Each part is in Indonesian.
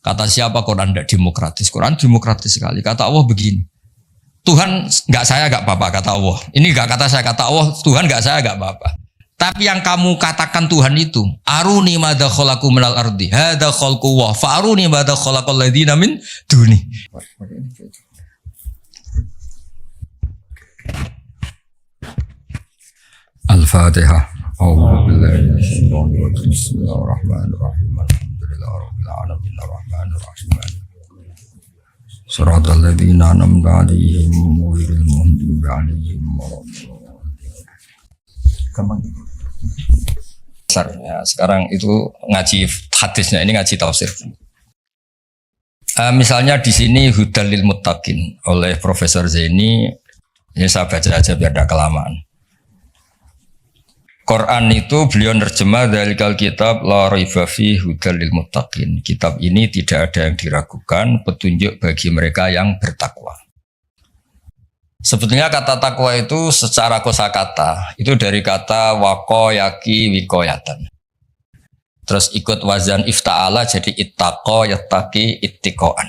Kata siapa Quran tidak demokratis? Quran demokratis sekali. Kata Allah begini. Tuhan nggak saya nggak apa-apa kata Allah. Ini nggak kata saya kata Allah. Tuhan nggak saya nggak apa-apa. Tapi yang kamu katakan Tuhan itu, aruni madza khalaqu minal ardi, hadza khalqu wa fa'aruni madza khalaqal ladzina min duni. Al-Fatihah. A'udzu billahi minasyaitonir rajim. Bismillahirrahmanirrahim. Alhamdulillahirabbil alamin arrahmanir rahim. Shiratal ladzina an'amta 'alaihim ghairil maghdubi 'alaihim waladdallin. Ya, sekarang itu ngaji hadisnya, ini ngaji tafsir. Misalnya di sini Hudal lil Muttaqin oleh Profesor Zaini, ini saya baca aja biar tidak kelamaan. Quran itu beliau nerjemah dalikal kitab la raiba fi hudal lil muttaqin. Kitab ini tidak ada yang diragukan, petunjuk bagi mereka yang bertakwa. Sebetulnya kata takwa itu secara kosakata itu dari kata waqo yaki wikoyatan. Terus ikut wazan ifta'ala jadi ittaqo yattaqi ittiqoan.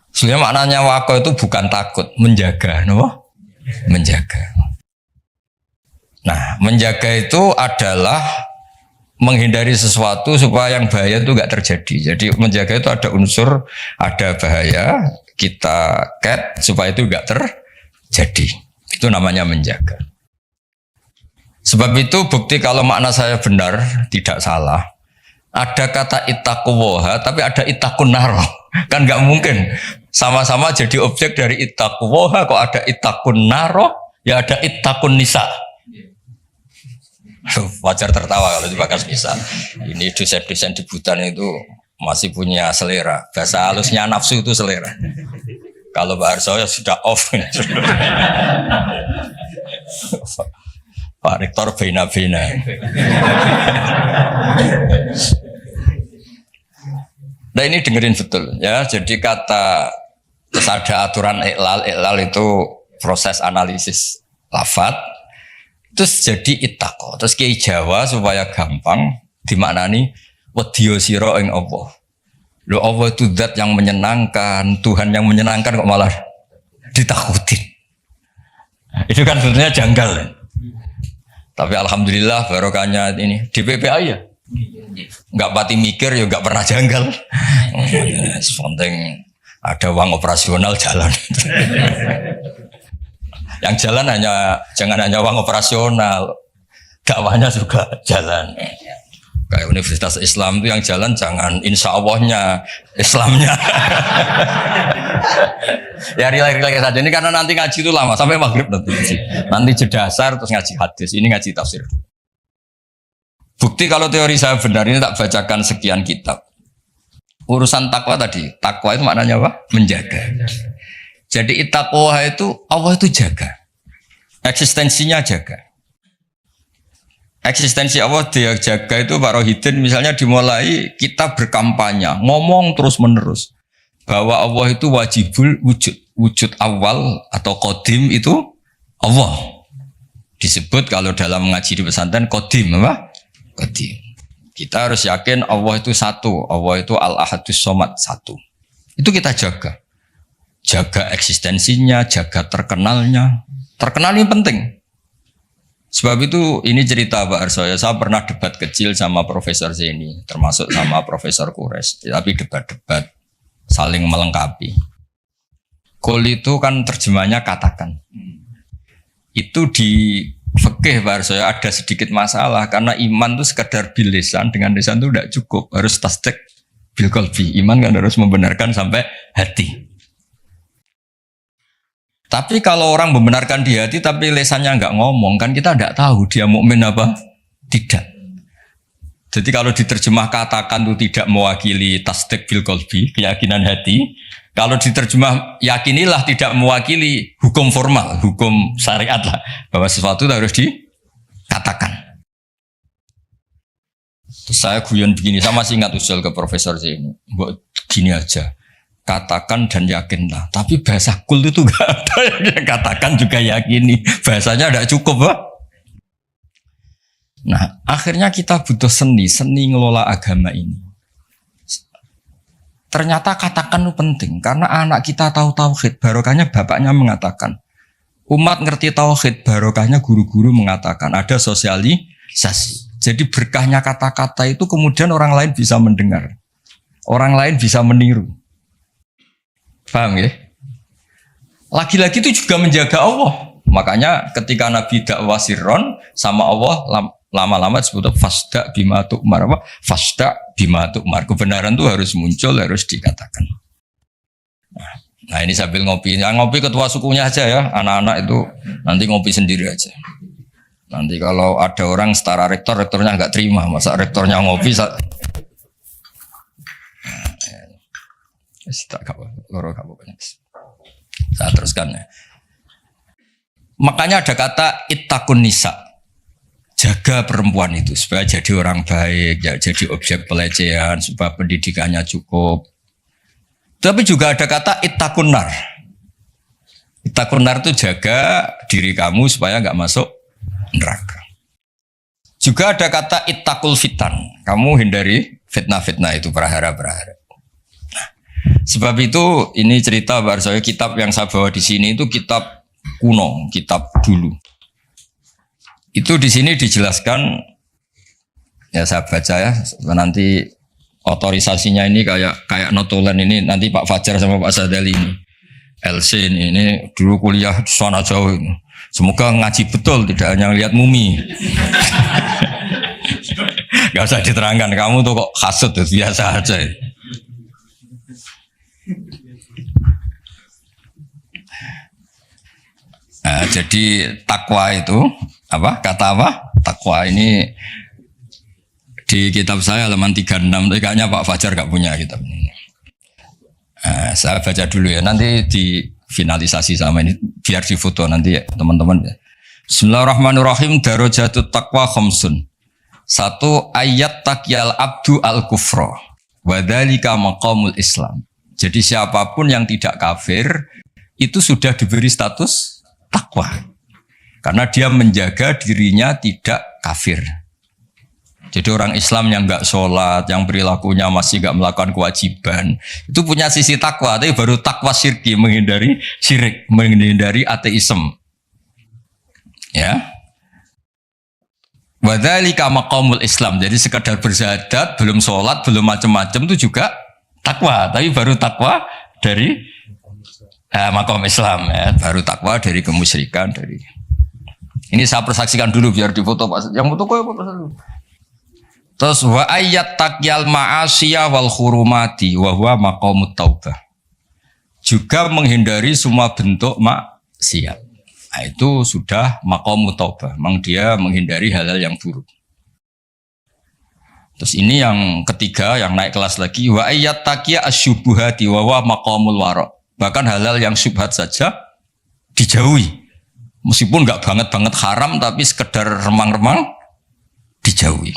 Sebenarnya maknanya waqo itu bukan takut, menjaga, no? Menjaga. Nah, menjaga itu adalah menghindari sesuatu supaya yang bahaya itu enggak terjadi. Jadi menjaga itu ada unsur, ada bahaya, kita supaya itu enggak terjadi. Itu namanya menjaga. Sebab itu bukti kalau makna saya benar, tidak salah. Ada kata ittaquwaha, tapi ada ittaqun naro. Kan enggak mungkin sama-sama jadi objek dari ittaquwaha, kok ada ittaqun naro, ya ada ittaqun nisa. Wajar tertawa kalau dibahas bisa. Ini dosen-dosen di Butan itu masih punya selera. Bahasa halusnya nafsu itu selera. Kalau Pak Arso ya sudah off. Pak Rektor bina-bina. Nah ini dengerin betul ya. Jadi kata terus ada aturan iklal itu proses analisis lafadz. Terus jadi ittaqo. Terus Kiai Jawa supaya gampang dimaknani wedya sira ing Allah. Lho Allah itu zat yang menyenangkan, Tuhan yang menyenangkan kok malah ditakutin. Itu kan sebetulnya janggal. Tapi alhamdulillah barokahnya ini DPPA ya. Enggak pati mikir ya enggak pernah janggal. Penting ada uang operasional jalan. Yang jalan jangan hanya uang operasional, dakwahnya juga jalan. Kayak Universitas Islam itu yang jalan jangan insya Allahnya, Islamnya. Ya relax saja ini karena nanti ngaji itu lama sampai maghrib nanti. Nanti jeda asar terus ngaji hadis, ini ngaji tafsir. Bukti kalau teori saya benar ini tak bacakan sekian kitab. Urusan takwa tadi, takwa itu maknanya apa? Menjaga. Jadi ittaqwa itu Allah itu jaga. Eksistensinya jaga. Eksistensi Allah dia jaga itu Pak Rohidin misalnya dimulai kita berkampanye, ngomong terus menerus bahwa Allah itu wajibul wujud. Wujud awal atau qadim itu Allah. Disebut kalau dalam ngaji di pesantren qadim apa? Qadim. Kita harus yakin Allah itu satu. Allah itu al-ahadus somad satu. Itu kita jaga. Jaga eksistensinya, jaga terkenalnya. Terkenal ini penting. Sebab itu ini cerita Pak Arso ya. Saya pernah debat kecil sama Profesor Zaini, termasuk sama Profesor Kures. Tapi debat-debat saling melengkapi. Qul itu kan terjemahnya katakan. Itu di fikih Pak Arso ya ada sedikit masalah karena iman itu sekedar bil lisan, dengan lisan itu tidak cukup, harus tasdik bil qalbi. Iman kan harus membenarkan sampai hati. Tapi kalau orang membenarkan di hati tapi lesannya enggak ngomong, kan kita enggak tahu dia mukmin apa tidak. Jadi kalau diterjemah katakan itu tidak mewakili tasdik bil qalbi, keyakinan hati. Kalau diterjemah yakinilah tidak mewakili hukum formal, hukum syariat lah, bahwa sesuatu harus dikatakan. Terus saya guyon begini, saya masih ingat usul ke Profesor Zaini, buat gini aja. Katakan dan yakinlah. Tapi bahasa kul itu gak ada yang katakan juga yakini. Bahasanya tidak cukup, Pak. Nah, akhirnya kita butuh seni ngelola agama ini. Ternyata katakan itu penting karena anak kita tahu tauhid, barokahnya bapaknya mengatakan. Umat ngerti tauhid, barokahnya guru-guru mengatakan. Ada sosialisasi. Jadi berkahnya kata-kata itu kemudian orang lain bisa mendengar. Orang lain bisa meniru. Paham ya? Lagi-lagi itu juga menjaga Allah. Makanya ketika Nabi dakwah sirron sama Allah lama-lama disebut fasda bima tu'mar. Fasda bima tu'mar. Kebenaran itu harus muncul, harus dikatakan. Nah ini sambil ngopi. Yang ngopi ketua sukunya aja ya. Anak-anak itu nanti ngopi sendiri aja. Nanti kalau ada orang setara rektor, rektornya nggak terima. Masa rektornya ngopi saya teruskan ya. Makanya ada kata ittaqun nisa. Jaga perempuan itu supaya jadi orang baik, ya, jadi objek pelecehan, supaya pendidikannya cukup. Tapi juga ada kata ittaqun nar. Ittaqun nar itu jaga diri kamu supaya nggak masuk neraka. Juga ada kata ittaqul fitan. Kamu hindari fitnah-fitnah itu, prahara-prahara. Nah, sebab itu ini cerita bahwa kitab yang saya bawa di sini itu kitab kuno, kitab dulu. Itu di sini dijelaskan, ya saya baca ya, nanti otorisasinya ini kayak notulen ini, nanti Pak Fajar sama Pak Sadali ini. LC ini dulu kuliah di sana jauh ini. Semoga ngaji betul, tidak hanya lihat mumi. Gak usah diterangkan, kamu tuh kok hasut tuh, biasa aja. Nah, jadi takwa itu apa? Kata apa? Takwa ini di kitab saya halaman 36, tapi kayaknya Pak Fajar gak punya kitab ini. Nah, saya baca dulu ya, nanti di finalisasi sama ini biar difoto nanti ya teman-teman. Bismillahirrahmanirrahim. Darajatut taqwa khamsun. 1 ayat taqyal abdu al kufra wa dzalika maqamul Islam. Jadi siapapun yang tidak kafir itu sudah diberi status takwa. Karena dia menjaga dirinya tidak kafir. Jadi orang Islam yang enggak sholat, yang perilakunya masih enggak melakukan kewajiban, itu punya sisi takwa, tapi baru takwa syirki, menghindari syirik, menghindari ateisme. Ya. Wa dzalika maqamul Islam. Jadi sekedar bersyahadat, belum sholat, belum macam-macam itu juga takwa, tapi baru takwa dari maqam Islam ya, baru takwa dari kemusyrikan dari. Ini saya persaksikan dulu biar difoto Pak. Yang foto kok apa dulu? Terus wa ayat taqyal ma'asiyah wal hurumati wa huwa maqamut taubah. Juga menghindari semua bentuk maksiat. Nah, itu sudah maqamut taubah. Memang dia menghindari hal-hal yang buruk. Terus ini yang ketiga yang naik kelas lagi wa ayat taqya asyubuhati wa huwa maqamul wara. Bahkan hal-hal yang syubhat saja dijauhi. Meskipun enggak banget-banget haram tapi sekedar remang-remang dijauhi.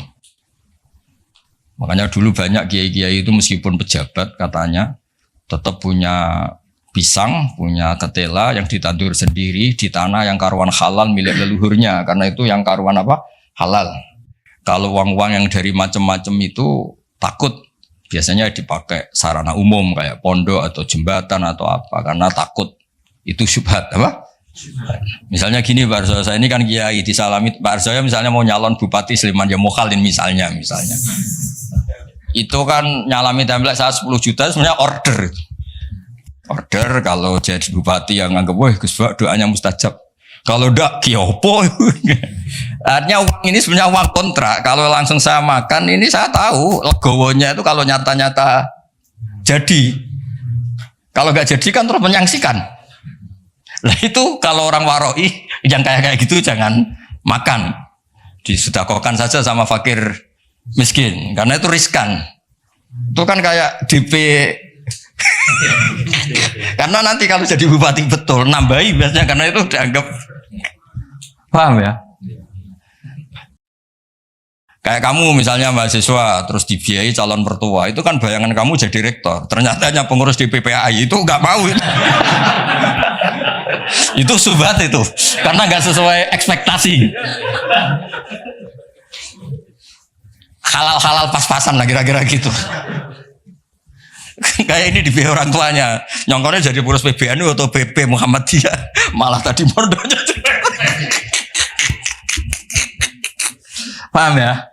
Makanya dulu banyak kiai-kiai itu meskipun pejabat katanya tetap punya pisang, punya ketela yang ditandur sendiri di tanah yang karuan halal milik leluhurnya. Karena itu yang karuan apa? Halal. Kalau uang-uang yang dari macam-macam itu takut biasanya dipakai sarana umum kayak pondok atau jembatan atau apa karena takut itu syubhat apa? Misalnya gini Pak Arsoyo, saya ini kan kiai disalami Pak Arsoyo misalnya mau nyalon Bupati Sleman ya Mukhalin misalnya. Itu kan nyalami template saya 10 juta sebenarnya order. Order kalau jadi bupati yang nganggep wah Gus Bak doanya mustajab. Kalau ndak kiopo. Artinya uang ini sebenarnya uang kontrak. Kalau langsung saya makan ini saya tahu legowonya itu kalau nyata-nyata jadi. Kalau nggak jadi kan terus menyangsikan. Nah itu kalau orang waroi yang kayak gitu jangan makan. Disedekahkan saja sama fakir miskin karena itu riskan. Itu kan kayak DP. Karena nanti kalau jadi bupati betul nambahi biasanya karena itu dianggap paham ya. Kayak kamu misalnya mahasiswa terus dibiayai calon mertua itu kan bayangan kamu jadi rektor. Ternyata hanya pengurus DPPAI itu nggak mau. Itu subhat itu karena nggak sesuai ekspektasi. Halal-halal pas-pasan lah kira-kira gitu. Kayak ini di orang tuanya. Nyongkornya jadi pengurus PBNU atau PP Muhammadiyah. Malah tadi mondoknya. Paham ya?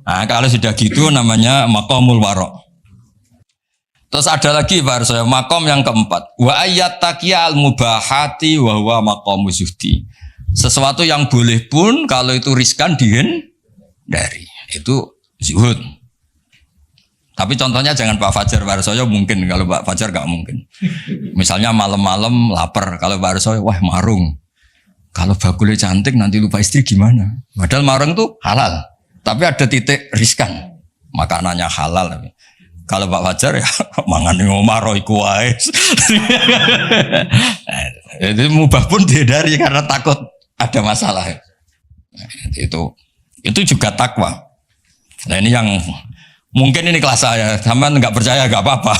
Nah, kalau sudah gitu namanya maqamul wara'. Terus ada lagi bahasa makom yang keempat. Wa ayat taqiya al mubahati wa huwa maqamu zuhdi. Sesuatu yang boleh pun kalau itu riskan dihindari. Itu zuhud. Tapi contohnya jangan Pak Fajar Warsoyo mungkin, kalau Pak Fajar gak mungkin. Misalnya malam-malam lapar, kalau Pak Warsoyo wah marung. Kalau bakulnya cantik nanti lupa istri gimana? Padahal marung itu halal. Tapi ada titik riskan. Makanannya halal. Kalau Pak Fajar ya mangan ngomaro iku wae. Itu mubah pun dihindari karena takut ada masalah. Itu juga takwa. Nah ini yang mungkin ini kelas saya, sampean nggak percaya nggak apa-apa.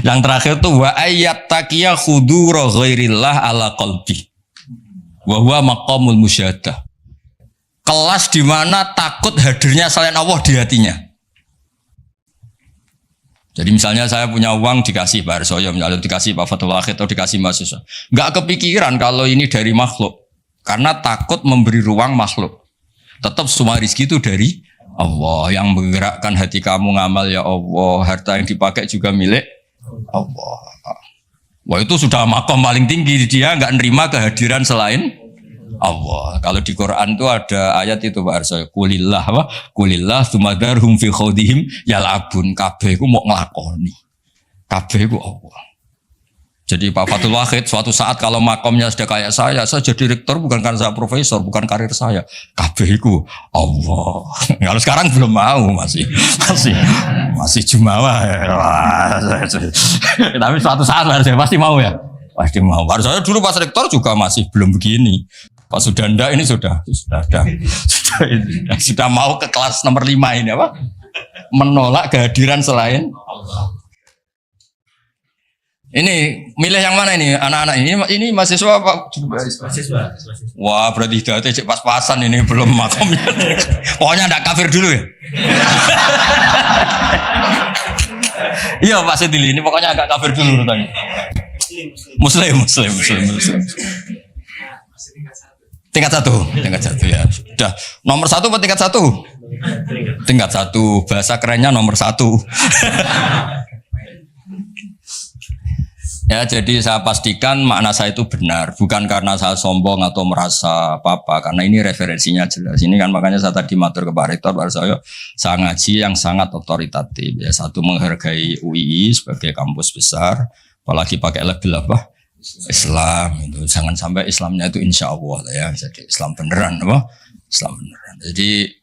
Yang terakhir tuh wa ayat taqiya khudura ghairillah ala qalbi. Wa huwa maqamul musyahadah. Kelas di mana takut hadirnya selain Allah di hatinya. Jadi misalnya saya punya uang dikasih Pak Arsoyo, misalnya dikasih Pak Fatul Wahid atau dikasih mahasiswa. Nggak kepikiran kalau ini dari makhluk. Karena takut memberi ruang makhluk. Tetap semua rezeki itu dari Allah. Yang menggerakkan hati kamu ngamal ya Allah. Harta yang dipakai juga milik Allah. Wah itu sudah makom paling tinggi. Dia nggak nerima kehadiran selain Allah. Kalau di Quran itu ada ayat itu Pak Arsoyo. Kulillah apa? Kulillah sumadarhum fi khawdihim yal'abun. Kabeh ku mau ngelakoni. Kabeh ku Allah. Jadi Pak Fatul Wahid suatu saat kalau makomnya sudah kayak saya jadi rektor bukan karena saya profesor, bukan karir saya. Kabeh ku Allah. Kalau sekarang belum mau masih jumawa. Tapi suatu saat saya pasti mau ya. Pasti mau. Saya dulu pas rektor juga masih belum begini. Pak Sudanda ini sudah mau ke kelas nomor 5 ini apa? Menolak kehadiran selain Allah. Ini milih yang mana ini anak-anak ini mahasiswa Pak? Mahasiswa. Wah berarti hidayahnya cek pas-pasan ini belum makomnya. Pokoknya ndak kafir dulu ya. Iya Pak Sedili ini pokoknya agak kafir dulu urutannya. Muslim. Tingkat satu ya. Sudah nomor 1 atau tingkat 1? Tingkat 1. Bahasa kerennya nomor 1. Ya jadi saya pastikan makna saya itu benar. Bukan karena saya sombong atau merasa apa-apa. Karena ini referensinya jelas. Ini kan makanya saya tadi matur ke Pak Rektor. Saya ngaji yang sangat otoritatif. Ya, satu menghargai UII sebagai kampus besar. Apalagi pakai label apa? Islam. Itu jangan sampai Islamnya itu insya Allah ya. Jadi Islam beneran apa? Islam beneran. Jadi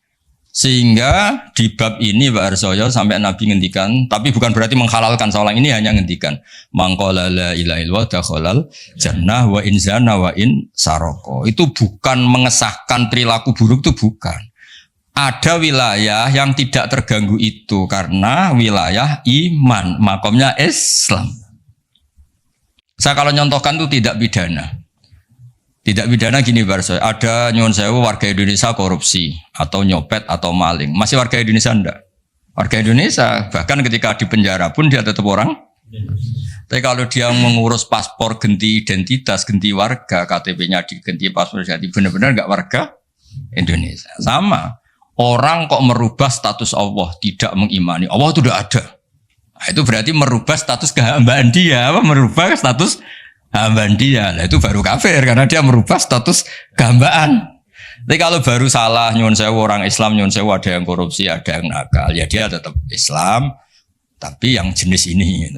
sehingga di bab ini Pak Arsoyo sampai Nabi ngendikan, tapi bukan berarti menghalalkan seorang ini, hanya ngendikan mangqala la ilaha illallah dakhalal jannah wa in zana wa in saroko. Itu bukan mengesahkan perilaku buruk, itu bukan. Ada wilayah yang tidak terganggu itu karena wilayah iman, makomnya Islam. Saya kalau nyontohkan itu tidak pidana. Tidak pidana gini Barso, ada nyuwun sewu warga Indonesia korupsi atau nyopet atau maling. Masih warga Indonesia enggak? Warga Indonesia, bahkan ketika di penjara pun dia tetap orang. Tapi kalau dia mengurus paspor ganti identitas, ganti warga, KTP-nya diganti paspor ganti, benar-benar enggak warga Indonesia. Sama, orang kok merubah status Allah, tidak mengimani Allah itu tidak ada. Nah, itu berarti merubah status kehambaan dia, merubah status hambaan dia, nah itu baru kafir karena dia merubah status kehambaan. Tapi kalau baru salah, nyuwun sewu orang Islam, nyuwun sewu ada yang korupsi, ada yang nakal, ya dia tetap Islam, tapi yang jenis ini,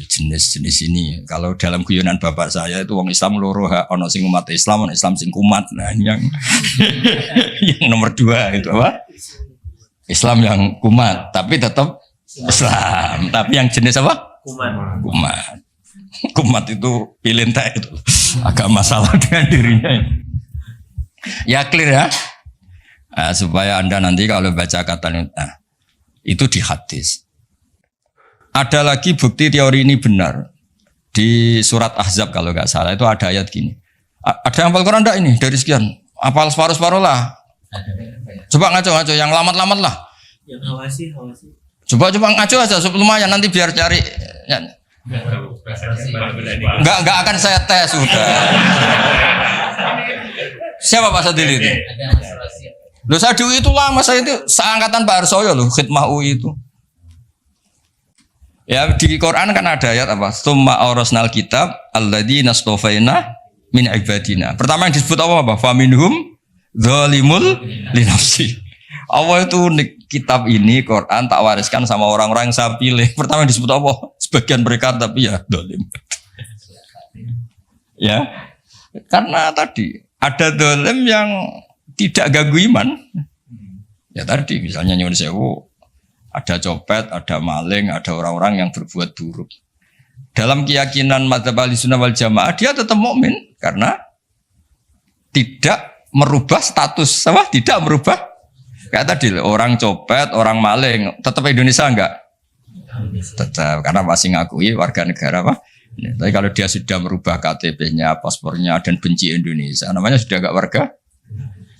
jenis ini. Kalau dalam guyonan bapak saya itu orang Islam loro, ono sing umat Islam, ono Islam sing kumat. Nah ini yang yang nomor 2 itu apa? Islam yang kumat, tapi tetap Islam, tapi yang jenis apa? Kumat. Kumat itu pilih itu agak masalah dengan dirinya. Ya clear ya. Nah, supaya Anda nanti kalau baca kata itu di hadis. Ada lagi bukti teori ini benar. Di surat Ahzab kalau nggak salah itu ada ayat gini. Ada yang hafal Quran enggak ini dari sekian? Hafal separuh-separuh lah. Coba ngaco-ngaco yang lamat-lamat lah. Yang hawasi. Coba ngaco aja, lumayan nanti biar cari. Ya. Enggak akan saya tes sudah. Siapa Pak Sadil itu? Loh saya di UI itu lama, saya itu seangkatan Pak Harsoyo loh, khidmah UI itu. Ya di Quran kan ada ayat apa? Tsumma aurasnal kitab alladzina astofaina min ibadina. Pertama yang disebut apa? Faminhum zalimul linafsi. Allah itu kitab ini Quran tak wariskan sama orang-orang yang saya pilih. Pertama yang disebut apa? Sebagian mereka tapi ya zalim. Ya. Karena tadi ada zalim yang tidak ganggu iman. Ya tadi misalnya nyuwun sewu, ada copet, ada maling, ada orang-orang yang berbuat buruk. Dalam keyakinan madzhab Ahlussunnah wal Jamaah dia tetap mukmin karena tidak merubah status, sama tidak merubah. Kayak tadi orang copet, orang maling, tetap Indonesia enggak? Tetap karena masih ngakui warga negara apa? Tapi kalau dia sudah merubah KTP-nya, paspornya dan benci Indonesia, namanya sudah enggak warga.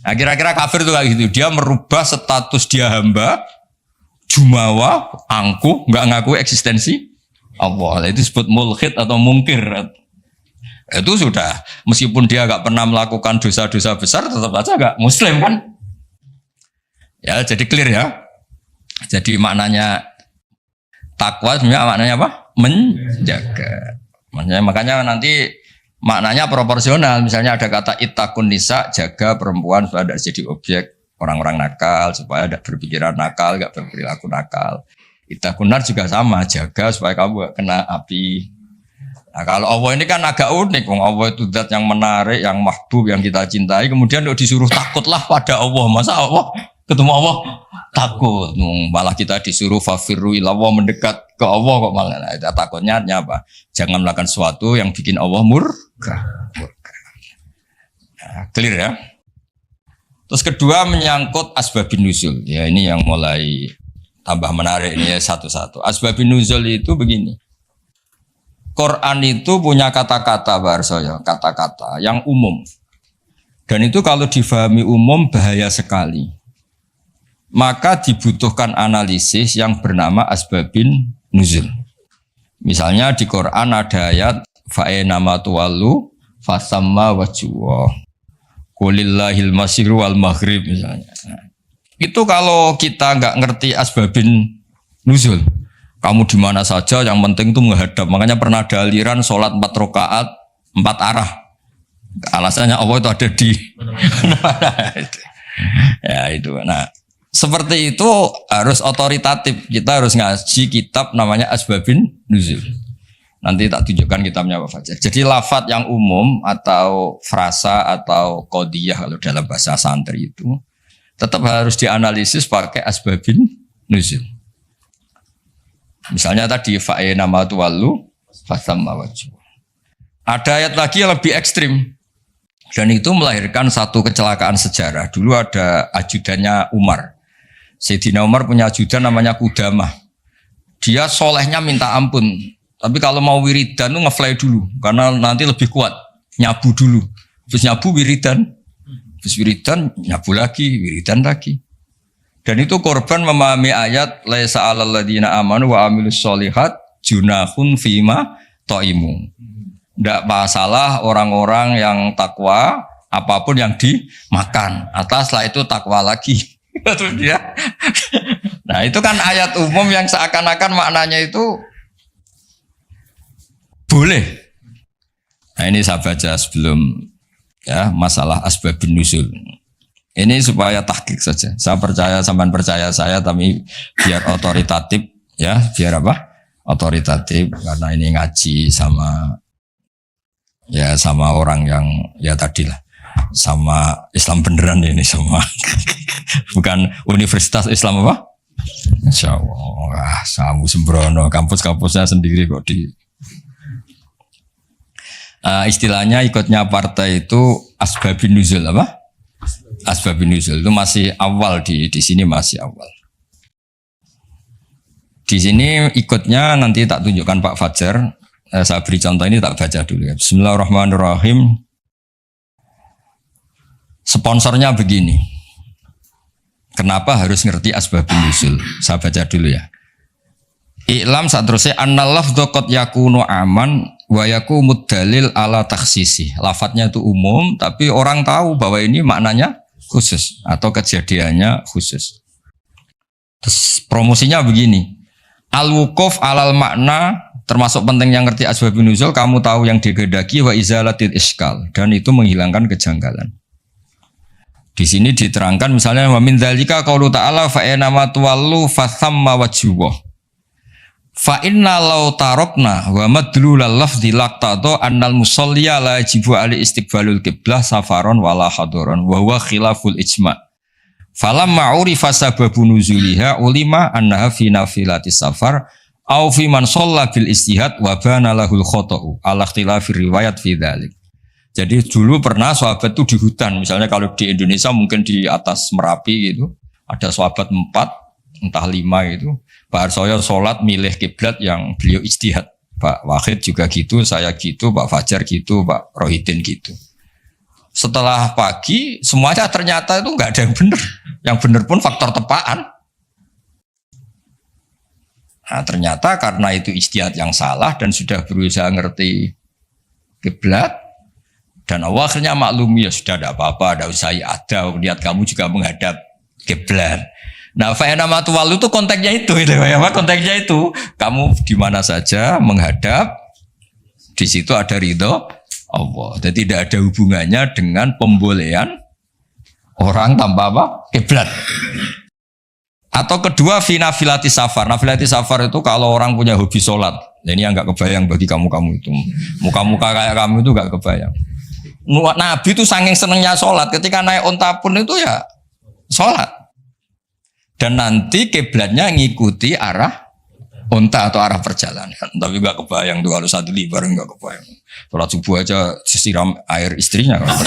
Nah, kira-kira kafir itu kayak gitu. Dia merubah status dia hamba, jumawa, angkuh, nggak ngaku eksistensi Allah. Itu disebut mulhid atau mungkir. Itu sudah, meskipun dia nggak pernah melakukan dosa-dosa besar, tetap aja nggak Muslim kan? Ya, jadi clear ya. Jadi maknanya takwa sebenarnya maknanya apa? Menjaga. Makanya nanti maknanya proporsional. Misalnya ada kata ittaqun nisa, jaga perempuan supaya tidak jadi objek orang-orang nakal, supaya tidak berpikiran nakal, tidak berperilaku nakal. Ittaqun nar juga sama, jaga supaya kamu gak kena api. Nah, kalau Allah ini kan agak unik. Allah itu zat yang menarik, yang mahbub, yang kita cintai. Kemudian disuruh takutlah pada Allah. Masa Allah ketemu Allah takut? Malah kita disuruh fafirru ilallah, mendekat ke Allah kok malah. Nah, takutnya apa? Jangan melakukan sesuatu yang bikin Allah murka. Nah, clear ya. Terus kedua menyangkut asbabun nuzul. Ya ini yang mulai tambah menarik ini ya satu-satu. Asbabun nuzul itu begini. Quran itu punya kata-kata Barsoyo, kata-kata yang umum. Dan itu kalau difahami umum bahaya sekali. Maka dibutuhkan analisis yang bernama asbabun nuzul. Misalnya di Quran ada ayat fa'enama tuwallu fasamma wajhuwa. Qulillahil masyriqu wal maghrib misalnya. Nah, itu kalau kita nggak ngerti asbabun nuzul, kamu di mana saja yang penting itu menghadap. Makanya pernah ada aliran sholat 4 rakaat 4 arah. Alasannya Allah itu ada di ya itu. Nah, seperti itu harus otoritatif. Kita harus ngaji kitab namanya asbabun nuzul. Nanti tak tunjukkan kitabnya apa saja. Jadi lafadz yang umum atau frasa atau qodiyah kalau dalam bahasa santri itu tetap harus dianalisis pakai asbabun nuzul. Misalnya tadi fa'ena ma tuwallu fasamma wajhu. Ada ayat lagi yang lebih ekstrim. Dan itu melahirkan satu kecelakaan sejarah. Dulu ada ajudannya Umar. Sayyidina Umar punya ajudan namanya Qudamah. Dia solehnya minta ampun. Tapi kalau mau wiridan tuh ngefly dulu. Karena nanti lebih kuat. Nyabu dulu. Terus nyabu wiridan. Terus wiridan nyabu lagi. Wiridan lagi. Dan itu korban memahami ayat laisa 'alal ladzina amanu wa amilus sholihat junahun fima taimu. Tidak masalah orang-orang yang takwa apapun yang dimakan. Atas setelah itu takwa lagi. Terus dia. Nah, itu kan ayat umum yang seakan-akan maknanya itu boleh. Nah, ini saya baca sebelum ya masalah asbabun nuzul. Ini supaya tahqiq saja. Saya percaya sampean percaya saya, tapi biar otoritatif ya, biar apa? Otoritatif karena ini ngaji sama ya sama orang yang ya tadilah sama Islam beneran ini sama bukan Universitas Islam apa? Insya Allah, kamu sembrono, kampus-kampusnya sendiri kok di istilahnya ikutnya partai itu asbabun nuzul apa? Asbabun nuzul itu masih awal di sini masih awal. Di sini ikutnya nanti tak tunjukkan Pak Fajar. Saya beri contoh ini tak baca dulu ya. Bismillahirrahmanirrahim. Sponsornya begini. Kenapa harus ngerti asbabun nuzul? Saya baca dulu ya. Iklam saterusé annal lafdhu qad yakunu aman wa yakumud dalil ala takhsisi. Lafadznya itu umum tapi orang tahu bahwa ini maknanya khusus atau kejadiannya khusus. Terus promosinya begini. Al-wuquf alal makna termasuk penting yang ngerti asbabun nuzul, kamu tahu yang digedaki wa izalatil iskal dan itu menghilangkan kejanggalan. Di sini diterangkan misalnya wa min dzalika qaulu ta'ala fa inama tuwallu fa thamma wajhuh. Fa inna law tarokna wa madlulal lafzi laqtado annal musalliya la yajibu ali istiqbalul qiblah safaron wala hadaron wa huwa khilaful ijma'. Falamma urifa sababu nuzuliha ulima annaha fi nafilatis safar au fi man shalla bil istihad wa bana lahul khata'u ala ikhtilafir riwayat fi dzalik. Jadi dulu pernah sahabat itu di hutan, misalnya kalau di Indonesia mungkin di atas Merapi gitu, ada sahabat 4 entah 5 gitu. Pak Arsoyo sholat milih kiblat yang beliau ijtihad. Pak Wahid juga gitu, saya gitu, Pak Fajar gitu, Pak Rohidin gitu. Setelah pagi, semuanya ternyata itu nggak ada yang benar. Yang benar pun faktor tepaan. Nah, ternyata karena itu ijtihad yang salah dan sudah berusaha ngerti kiblat, dan Allah akhirnya maklumi, ya sudah tidak apa-apa, tidak usah ada, niat kamu juga menghadap kiblat. Nah, fa'inama tuwallu itu konteksnya itu ya, konteksnya itu kamu di mana saja menghadap, di situ ada ridho Allah. Jadi tidak ada hubungannya dengan pembolehan orang tanpa apa? Kiblat. Atau kedua fi nafilati safar. Nafilati safar itu kalau orang punya hobi sholat. Ini yang nggak kebayang bagi kamu itu. Muka-muka kayak kamu itu nggak kebayang. Nabi itu saking senengnya sholat. Ketika naik unta pun itu ya sholat. Dan nanti kiblatnya ngikuti arah unta atau arah perjalanan. Tapi nggak kebayang tuh kalau satu libar nggak kebayang. Sholat subuh aja disiram air istrinya kalau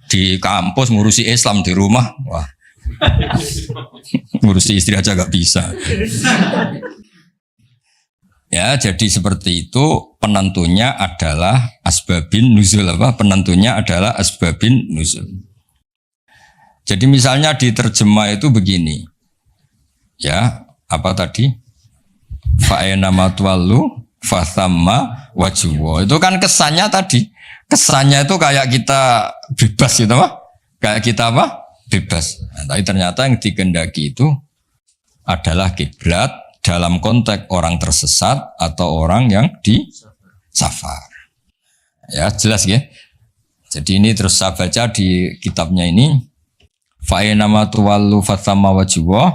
di kampus ngurusi Islam di rumah, wah ngurusi istri aja nggak bisa. Ya, jadi seperti itu penentunya adalah asbabin nuzul apa? Penentunya adalah asbabin nuzul. Jadi misalnya di terjemah itu begini, ya apa tadi? Fa'ena matwalu fathamma wajhuhu. Itu kan kesannya tadi, kesannya itu kayak kita bebas gitu apa? Kayak kita apa? Bebas. Nah, tapi ternyata yang dikehendaki itu adalah kiblat dalam konteks orang tersesat atau orang yang di safar. Ya jelas ya. Jadi ini terus saya baca di kitabnya ini. Fa'inama tuwallu fathamma wajhuhu,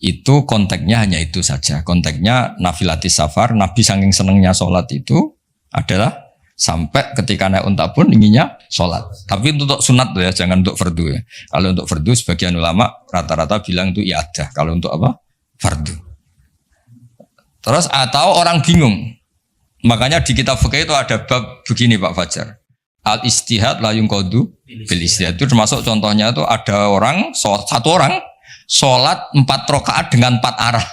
itu konteksnya hanya itu saja. Konteksnya nafilatis safar, Nabi saking senengnya sholat itu adalah sampai ketika naik unta pun inginnya sholat. Tapi untuk sunat ya, jangan untuk fardu ya. Kalau untuk fardu sebagian ulama rata-rata bilang itu iadah. Kalau untuk apa? Fardu. Terus atau orang bingung. Makanya di kitab fikih itu ada bab begini Pak Fajar. Al-istihad la yunqadu bil istihad. Itu termasuk contohnya itu ada orang, satu orang sholat 4 rakaat dengan 4 arah.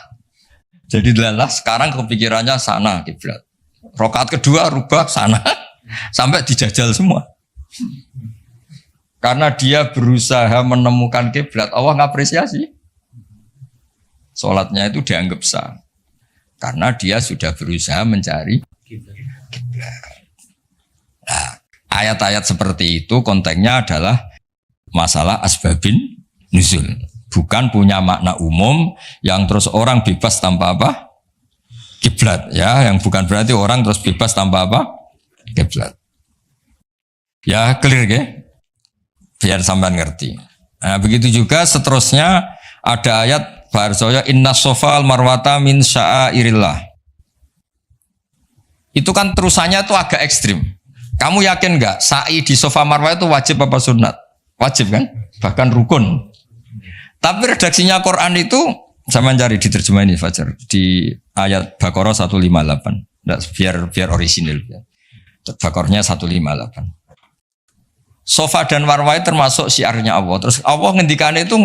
Jadi lelah sekarang kepikirannya sana kiblat. Rakaat kedua rubah sana. Sampai dijajal semua. Karena dia berusaha menemukan kiblat, Allah ngapresiasi. Sholatnya itu dianggap sah. Karena dia sudah berusaha mencari kiblat. Nah, ayat-ayat seperti itu konteksnya adalah masalah asbabin nuzul. Bukan punya makna umum yang terus orang bebas tanpa apa? Kiblat ya, yang bukan berarti orang terus bebas tanpa apa? Kiblat. Ya clear ya? Biar sampean ngerti. Nah, begitu juga seterusnya ada ayat Barsoya inna sofal marwata min sya'airillah. Itu kan terusannya tuh agak ekstrim. Kamu yakin nggak sa'i di sofa marwah itu wajib apa sunat? Wajib kan? Bahkan rukun. Tapi redaksinya Quran itu sama cari di terjemah ini Fajar di ayat Baqarah 158. Nggak, biar orisinil. Baqarahnya 158. Sofa dan marwah termasuk syiarnya Allah. Terus Allah ngendikannya itu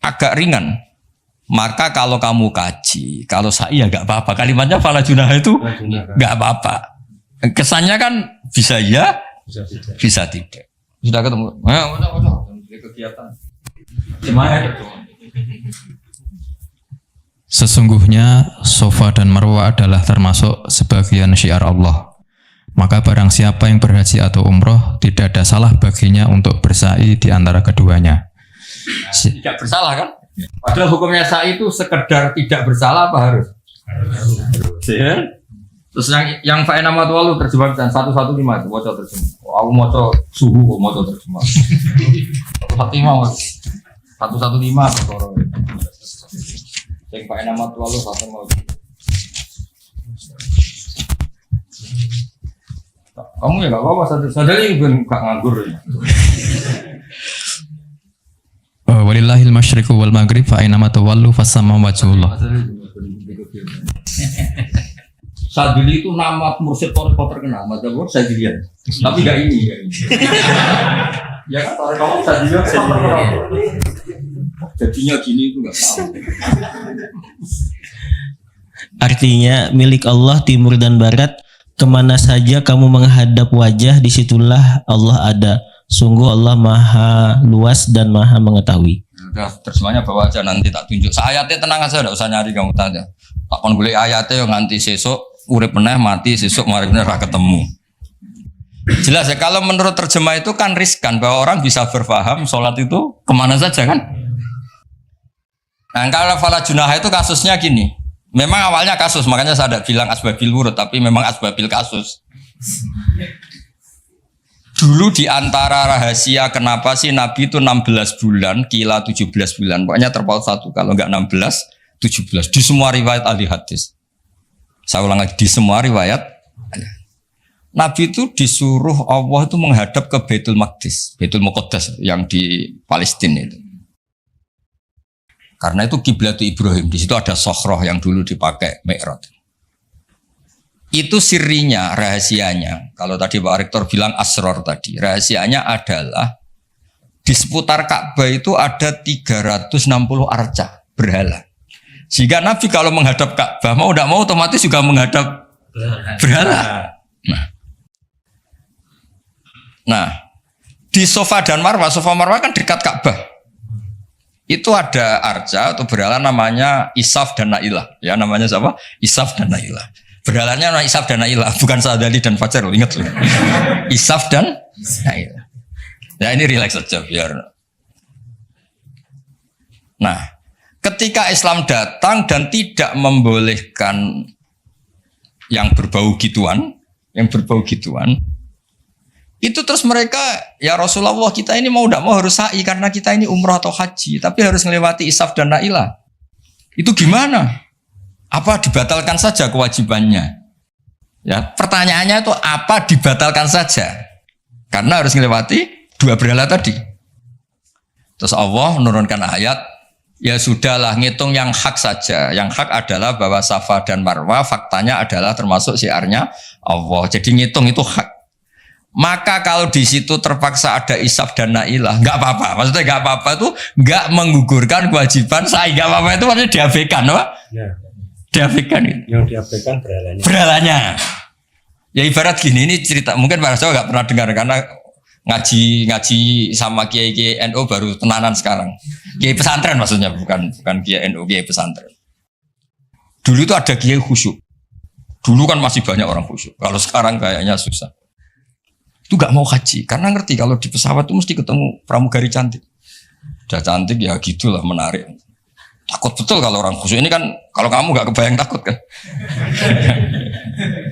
agak ringan. Maka kalau kamu kaji, kalau sa'i ya nggak apa-apa. Kalimatnya fala junah itu nggak apa-apa. Kesannya kan bisa ya, bisa tidak. Sudah ketemu. Udah. Kegiatan. Gimana? Sesungguhnya Safa dan Marwah adalah termasuk sebagian syiar Allah. Maka barang siapa yang berhaji atau umroh, tidak ada salah baginya untuk bersa'i di antara keduanya. Tidak bersalah kan? Padahal hukumnya sa'i itu sekedar tidak bersalah apa harus? Harus. Ya? Terus yang fa'in nama tua lu terjemahkan 115 itu moco terjemah. Aku moco suhu kok moco terjemah. 115 atau yang fa'in nama tua lu satu mau. Kamu ya gak apa-apa, sadari bukan gak nganggur ya. Walillahil masyriqu wal maghrib fa aina ma tawallu fasamma wajhullah. Sadili itu nama mursyid toriko terkenal, mazhab Sadilian. Tapi gak ini. Ya kan toriko Sadilian terkenal. Jadinya gini itu gak tahu. Artinya milik Allah timur dan barat. Kemana saja kamu menghadap wajah, disitulah Allah ada. Sungguh Allah maha luas dan maha mengetahui. Udah terjemahnya bawa aja, nanti tak tunjuk. Ayatnya tenang aja, tidak usah nyari kamu tanya. Tak kon golek ayatnya yang nganti sesuk urip meneh mati sesuk mari meneh ra ketemu. Jelas ya, kalau menurut terjemah itu kan riskan bahwa orang bisa berpaham sholat itu kemana saja kan. Nah kalau fala junah itu kasusnya gini. Memang awalnya kasus, makanya saya tidak bilang asbabil wurud, tapi memang asbabil kasus. Dulu di antara rahasia kenapa sih Nabi itu 16 bulan, kila 17 bulan. Pokoknya terpaut satu, kalau enggak 16, 17. Di semua riwayat ahli hadis. Saya ulang lagi, di semua riwayat. Nabi itu disuruh Allah itu menghadap ke Baitul Maqdis, Baitul Muqaddas yang di Palestina itu. Karena itu kiblat Ibrahim, di situ ada sokhroh yang dulu dipakai Mi'raj. Itu sirinya, rahasianya. Kalau tadi Pak Rektor bilang asror tadi, rahasianya adalah di seputar Ka'bah itu ada 360 arca berhala. Jika Nabi kalau menghadap Ka'bah mau tidak mau otomatis juga menghadap berhala. Nah, di Safa dan Marwah kan dekat Ka'bah. Itu ada arca atau berhala namanya Isaf dan Nailah. Ya namanya siapa? Isaf dan Nailah. Berhalanya namanya Isaf dan Nailah, bukan Sadali dan Fajar, ingat loh. Isaf dan Nailah. Ya ini relax saja biar. Nah, ketika Islam datang dan tidak membolehkan yang berbau gituan, itu terus mereka, ya Rasulullah kita ini mau tidak mau harus sa'i karena kita ini umrah atau haji, tapi harus melewati Isaf dan Nailah. Itu gimana? Apa dibatalkan saja kewajibannya? Ya, pertanyaannya itu apa dibatalkan saja? Karena harus melewati dua berhala tadi. Terus Allah menurunkan ayat, ya sudahlah ngitung yang hak saja. Yang hak adalah bahwa Safa dan Marwah faktanya adalah termasuk syiarnya Allah. Jadi ngitung itu hak. Maka kalau di situ terpaksa ada Isaf dan Nailah, nggak apa-apa. Maksudnya nggak apa-apa itu nggak menggugurkan kewajiban saya. Nggak apa-apa itu maksudnya diabaikan, apa? Ya. Diabaikan itu. Yang diabaikan berhalanya. Berhalanya. Ya ibarat gini, ini cerita mungkin para sahabat nggak pernah dengar karena ngaji sama kiai NU baru tenanan sekarang. Kiai pesantren maksudnya bukan kiai NU, kiai pesantren. Dulu itu ada kiai khusyuk. Dulu kan masih banyak orang khusyuk. Kalau sekarang kayaknya susah. Itu gak mau haji karena ngerti kalau di pesawat itu mesti ketemu pramugari cantik. Udah cantik ya gitulah, menarik. Takut betul kalau orang khusyuk ini kan, kalau kamu gak kebayang takut kan.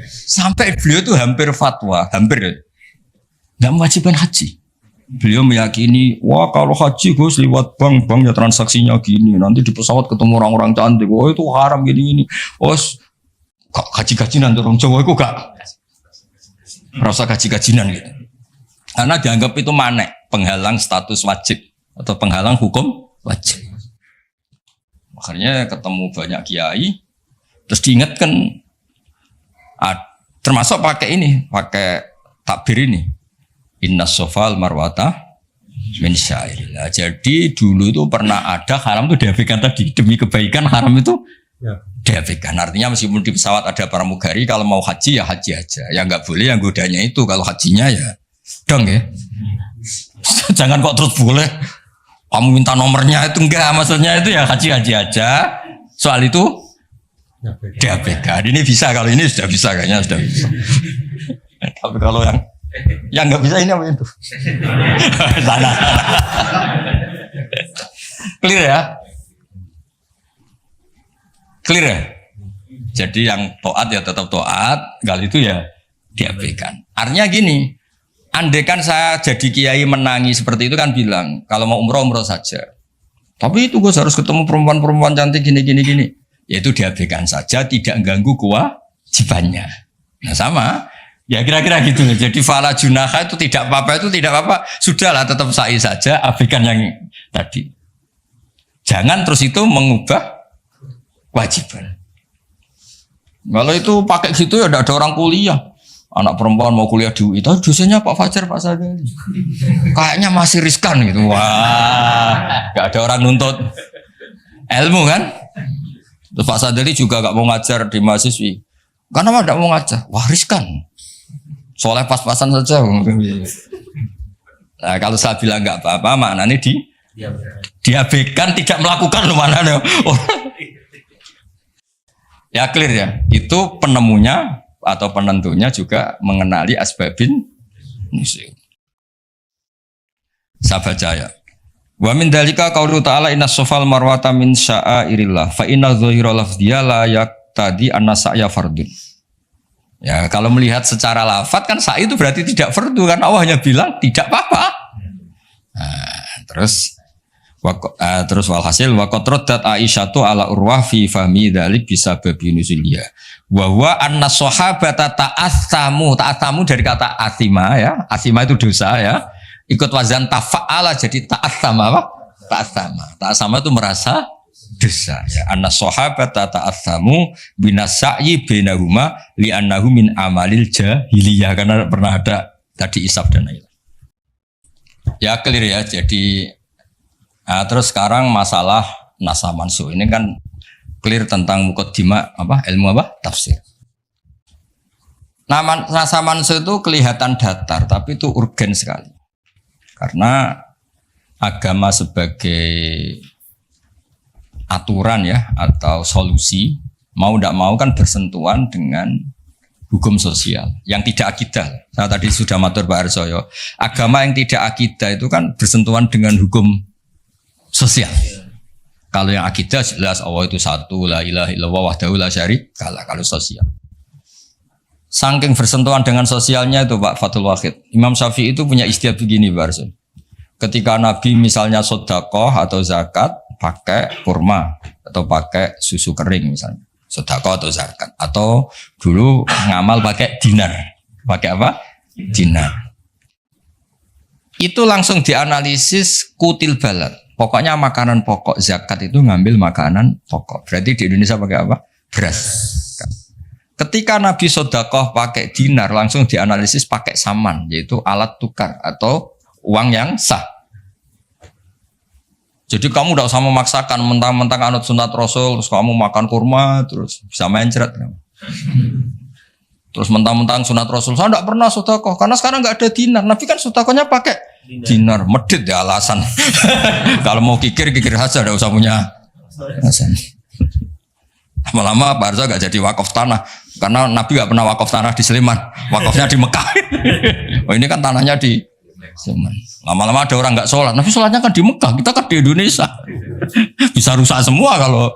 Sampai beliau tuh hampir fatwa, gak mewajibkan haji. Beliau meyakini, wah kalau haji Gus lewat bank ya transaksinya gini, nanti di pesawat ketemu orang-orang cantik, wah itu haram gini. Oh gaji-gajinan orang Jawa itu gak rasa gaji-gajinan gitu. Karena dianggap itu manek, penghalang status wajib atau penghalang hukum wajib. Makanya ketemu banyak kiai, terus diingatkan, termasuk pakai takbir ini, inna sofal marwata min syairillah. Jadi dulu itu pernah ada haram itu diabaikan tadi demi kebaikan, haram itu diabaikan. Artinya meskipun di pesawat ada pramugari, kalau mau haji ya haji aja. Yang nggak boleh yang godanya itu kalau hajinya ya dong ya. Jangan kok terus boleh kamu minta nomornya, itu enggak, maksudnya itu ya haji aja. Soal itu diabaikan. Ini bisa, kalau ini sudah bisa, kayaknya sudah bisa. Tapi kalau yang nggak bisa ini apa itu? Sana. Clear ya? Clear ya? Jadi yang taat ya tetap taat, kalau itu ya diabaikan. Artinya gini, andaikan saya jadi kiai menangi seperti itu kan bilang, kalau mau umroh saja. Tapi itu gue harus ketemu perempuan-perempuan cantik gini. Yaitu diabaikan saja, tidak ganggu kewajibannya. Nah sama, ya kira-kira gitu. Jadi fala junaha itu tidak apa-apa, sudahlah tetap sa'i saja, abaikan yang tadi. Jangan terus itu mengubah kewajiban. Kalau itu pakai gitu ya tidak ada orang kuliah. Anak perempuan mau kuliah di UI, itu dosennya Pak Fajar, Pak Sadali. Kayaknya masih riskan gitu. Wah, gak ada orang nuntut ilmu kan? Terus Pak Sadali juga gak mau ngajar di mahasiswi. Karena gak mau ngajar, wah riskan. Soalnya pas-pasan saja. Nah kalau saya bilang gak apa-apa, maknanya diabaikan, tidak melakukan mana ada. Ya clear ya, itu penemunya atau penentunya juga mengenali asbabin nusul. Saya baca ya. Wa min dzalika qaulu ta'ala inna safal marwata min sya'airillah fa inna dzahira lafdhiya la yaqtadi anna sa'ya fardun. Ya kalau melihat secara lafaz kan sa'i itu berarti tidak fardu kan, Allah hanya bilang tidak apa-apa. Nah, terus walhasil waqad raddat Aisyatu ala Urwah fi fahmi dzalik bisa babi nuzuliyah. Wa huwa anna sahabata ta'assamu dari kata asima ya. Asima itu dosa ya. Ikut wazan tafa'ala jadi ta'assama apa? Ta'assama itu merasa dosa ya. Anna sahabata ta'assamu binasai bainahuma li'annahu min amalil jahiliyah, karena pernah ada tadi isab dan lain. Ya clear ya. Jadi terus sekarang masalah nasa mansuh ini kan clear tentang muqaddimah ilmu tafsir. Nasa mansuh itu kelihatan datar tapi itu urgen sekali. Karena agama sebagai aturan ya atau solusi mau tidak mau kan bersentuhan dengan hukum sosial yang tidak akidah. Saya tadi sudah matur Pak Arsoyo, agama yang tidak akidah itu kan bersentuhan dengan hukum sosial. Kalau yang akidah jelas Allah itu satu, la ilaha illallah wahdahu la syarikalah. Kalau sosial, saking bersentuhan dengan sosialnya itu Pak Fathul Wahid, Imam Syafi'i itu punya istilah begini Pak Arsoyo. Ketika Nabi misalnya sedekah atau zakat pakai kurma atau pakai susu kering misalnya, sedekah atau zakat, atau dulu ngamal pakai dinar. Pakai apa? Dinar. Itu langsung dianalisis kutil balad. Pokoknya makanan pokok zakat itu ngambil makanan pokok. Berarti di Indonesia pakai apa? Beras. Ketika Nabi sedekah pakai dinar, langsung dianalisis pakai saman, yaitu alat tukar atau uang yang sah. Jadi kamu tidak usah memaksakan mentang-mentang anut sunat Rasul, terus kamu makan kurma, terus bisa mencret. Terus mentang-mentang sunat Rasul, saya tidak pernah sedekah, karena sekarang nggak ada dinar. Nabi kan sedekahnya pakai dinar, medit ya alasan. Kalau mau kikir saja, tidak usah punya alasan. Lama-lama Pak Arzo nggak jadi wakaf tanah, karena Nabi nggak pernah wakaf tanah di Sleman, wakafnya di Mekah. Oh ini kan tanahnya di Sleman. Lama-lama ada orang nggak sholat, Nabi sholatnya kan di Mekah, kita kan di Indonesia. Bisa rusak semua kalau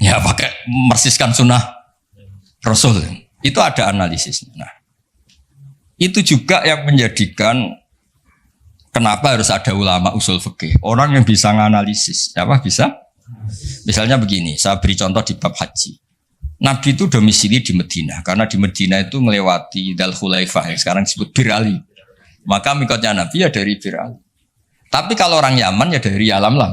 ya pakai mersiskan sunnah Rasul. Itu ada analisisnya. Nah, itu juga yang menjadikan kenapa harus ada ulama usul fikih, orang yang bisa menganalisis. Apa bisa? Misalnya begini, saya beri contoh di bab haji. Nabi itu domisili di Medina, karena di Medina itu melewati Dzul Khulaifah yang sekarang disebut Bir Ali. Maka mikotnya Nabi ya dari Bir Ali. Tapi kalau orang Yaman ya dari Yalamlam.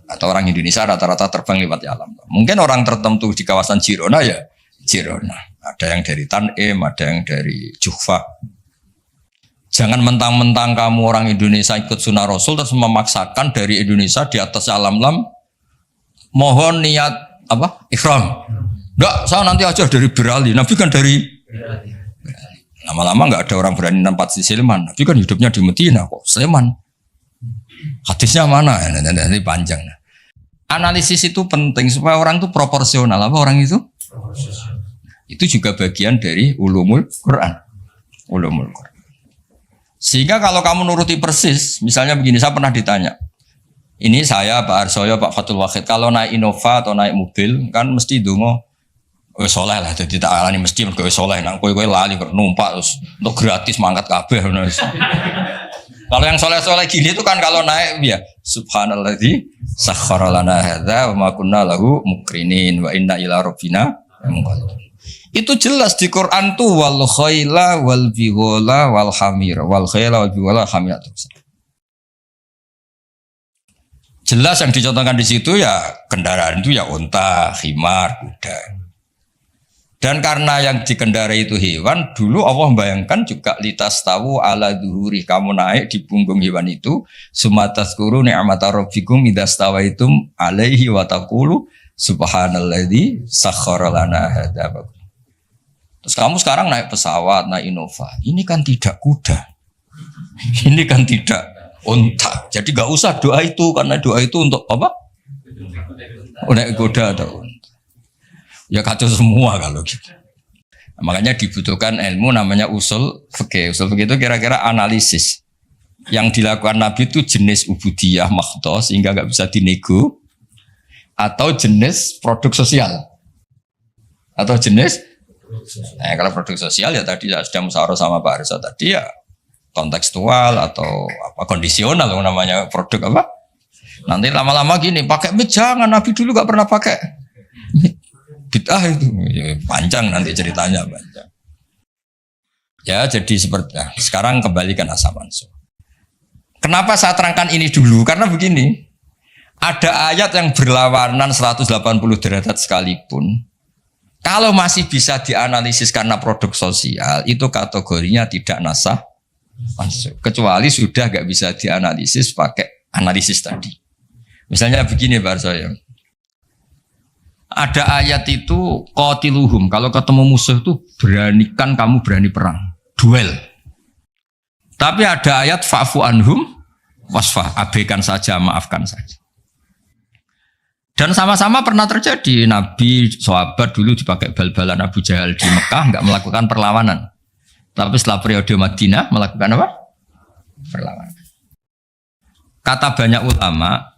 Atau orang Indonesia rata-rata terbang lewat Yalamlam. Mungkin orang tertentu di kawasan Jirona ya Jirona. Ada yang dari Tanim, ada yang dari Juhfa. Jangan mentang-mentang kamu orang Indonesia ikut sunnah Rasul terus memaksakan dari Indonesia di atas Yalamlam mohon niat ihram. Enggak, saya nanti aja dari Bir Ali. Nabi kan dari lama-lama nggak ada orang berani nempat di Sleman. Nabi kan hidupnya di Medina kok Sleman. Hadisnya mana? Ini panjang. Analisis itu penting supaya orang itu proporsional. Apa orang itu? Itu juga bagian dari ulumul Quran. Ulumul Quran. Sehingga kalau kamu nuruti persis, misalnya begini, saya pernah ditanya. Ini saya, Pak Arsoyo, Pak Fatul Wahid, kalau naik Innova atau naik mobil, kan mesti dungo, soleh lah, jadi tak alani mesti mergo soleh, nang kowe lali numpak terus untuk gratis mangkat kabeh. Kalau yang soleh-soleh gini itu kan kalau naik ya subhanalladzi sakhkhara lana hadza wa ma kunna lahu muqrinin wa inna ila rabbina munqalibun. Itu jelas di Quran tuh wal khaila wal bighala wal hamir wal khaila wal bighala hamir terus. Jelas yang dicontohkan di situ ya kendaraan itu ya unta, khimar, kuda. Dan karena yang dikendarai itu hewan, dulu Allah membayangkan juga litas tahu ala duhuri, kamu naik di punggung hewan itu, sumatazkuru ni'mata rabbikum idastawaitum alaihi wa taqulu subhanalladzi sakhkhara lana hadza. Terus kamu sekarang naik pesawat, naik Innova, ini kan tidak kuda, ini kan tidak unta. Jadi gak usah doa itu, karena doa itu untuk apa? Naik kuda atau unta. Ya kacau semua kalau gitu. Makanya dibutuhkan ilmu namanya usul fikih. Usul fikih itu kira-kira analisis. Yang dilakukan Nabi itu jenis ubudiyah makhdoh sehingga nggak bisa dinego, atau jenis produk sosial, atau jenis. Nah, kalau produk sosial ya tadi sudah musyawarah sama Pak Arisa tadi ya kontekstual atau apa kondisional namanya produk apa. Nanti lama-lama gini pakai mic jangan, Nabi dulu nggak pernah pakai mic. Bid'ah itu ya, panjang nanti ceritanya panjang. Ya jadi seperti sekarang kembalikan asal mansuh. Kenapa saya terangkan ini dulu? Karena begini, ada ayat yang berlawanan 180 derajat sekalipun, kalau masih bisa dianalisis karena produk sosial, itu kategorinya tidak nasah mansuh. Kecuali sudah nggak bisa dianalisis pakai analisis tadi. Misalnya begini Pak Arsoyo. Ada ayat itu qatiluhum, kalau ketemu musuh itu beranikan kamu berani perang, duel. Tapi ada ayat fa'fu anhum wasfah, abaikan saja, maafkan saja. Dan sama-sama pernah terjadi, Nabi, sahabat dulu dipakai bal-balan Abu Jahal di Mekah, nggak melakukan perlawanan. Tapi setelah periode Madinah melakukan apa? Perlawanan. Kata banyak ulama,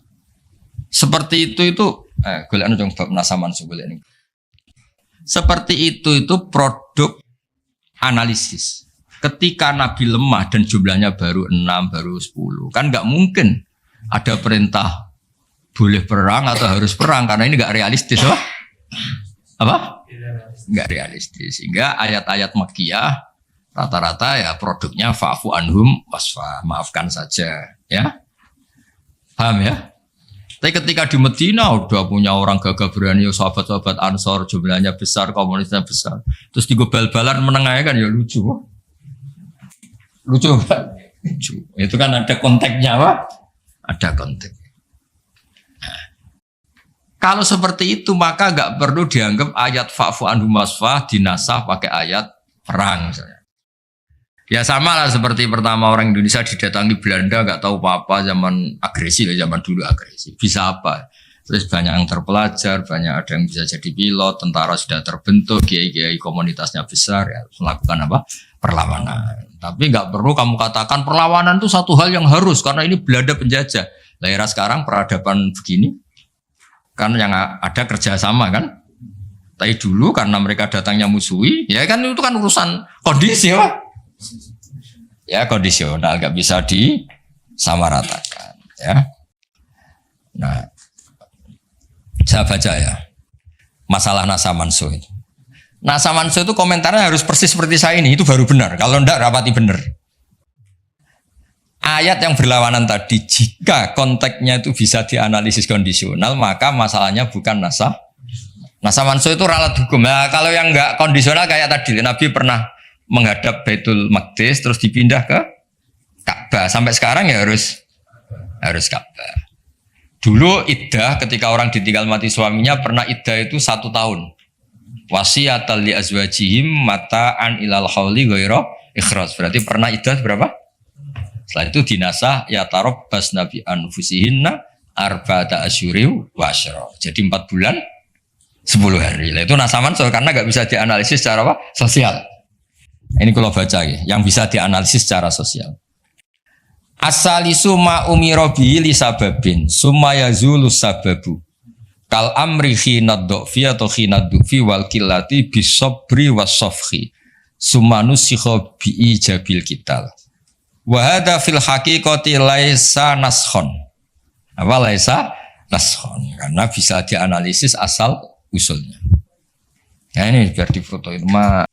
seperti itu golekane dong bab nasaman golek ini. Seperti itu produk analisis. Ketika Nabi lemah dan jumlahnya baru 6, baru 10, kan nggak mungkin ada perintah boleh perang atau harus perang karena ini nggak realistis, apa? Nggak realistis. Sehingga ayat-ayat Makkiyah rata-rata ya produknya fa'fu anhum wasfa, maafkan saja, ya. Paham ya? Tapi ketika di Medina udah punya orang gagah berani, sahabat-sahabat Ansor jumlahnya besar, komunitasnya besar. Terus di bal-balan menengahnya kan ya lucu. Lucu kan? Lucu. Itu kan ada konteksnya, Pak. Ada konteks. Nah, kalau seperti itu maka nggak perlu dianggap ayat fa'fu anhum wasfah dinasah pakai ayat perang misalnya. Ya sama lah seperti pertama orang Indonesia didatangi Belanda nggak tahu apa-apa, zaman agresi lah, zaman dulu agresi. Bisa apa? Terus banyak yang terpelajar, banyak ada yang bisa jadi pilot, tentara sudah terbentuk, kiai-kiai komunitasnya besar ya melakukan apa? Perlawanan. Tapi nggak perlu kamu katakan perlawanan itu satu hal yang harus karena ini Belanda penjajah. Daerah sekarang peradaban begini kan yang ada kerjasama kan. Tapi dulu karena mereka datangnya musuhi, ya kan itu kan urusan kondisi ya. Ya kondisional, nggak bisa disamaratakan ya. Nah, saya baca ya masalah nasa mansuh itu. Nasa mansuh itu komentarnya harus persis seperti saya ini, itu baru benar. Kalau enggak rapati benar. Ayat yang berlawanan tadi, jika konteksnya itu bisa dianalisis kondisional, maka masalahnya bukan nasa mansuh itu ralat hukum. Nah, kalau yang enggak kondisional kayak tadi, Nabi pernah menghadap Baitul Maqdis terus dipindah ke Ka'bah. Sampai sekarang ya harus Ka'bah. Dulu iddah ketika orang ditinggal mati suaminya pernah iddah itu 1 tahun. Wasiyatal li azwajihim mata'an ilal hauli ghaira ikhraj. Berarti pernah iddah berapa? Setelah itu dinasah ya tarabbas nabi anfusihinna arba'ata asyuri wa asyra. Jadi 4 bulan 10 hari. Nah, itu nasa mansukh karena nggak bisa dianalisis secara apa? Sosial. Ini kalau baca ya, yang bisa dianalisis secara sosial. Asalisu ma umira bihi li sababin summa yazulu sababu. Kal amri khinad du'fi atau khinad du'fi wal qillati bisabri was-safhi. Summa nusikha bi ijabil kital. Wa hadza fil haqiqati laisa naskhon. Apa laisa naskhon? Karena bisa dianalisis asal usulnya. Nah ini biar difotoin mah.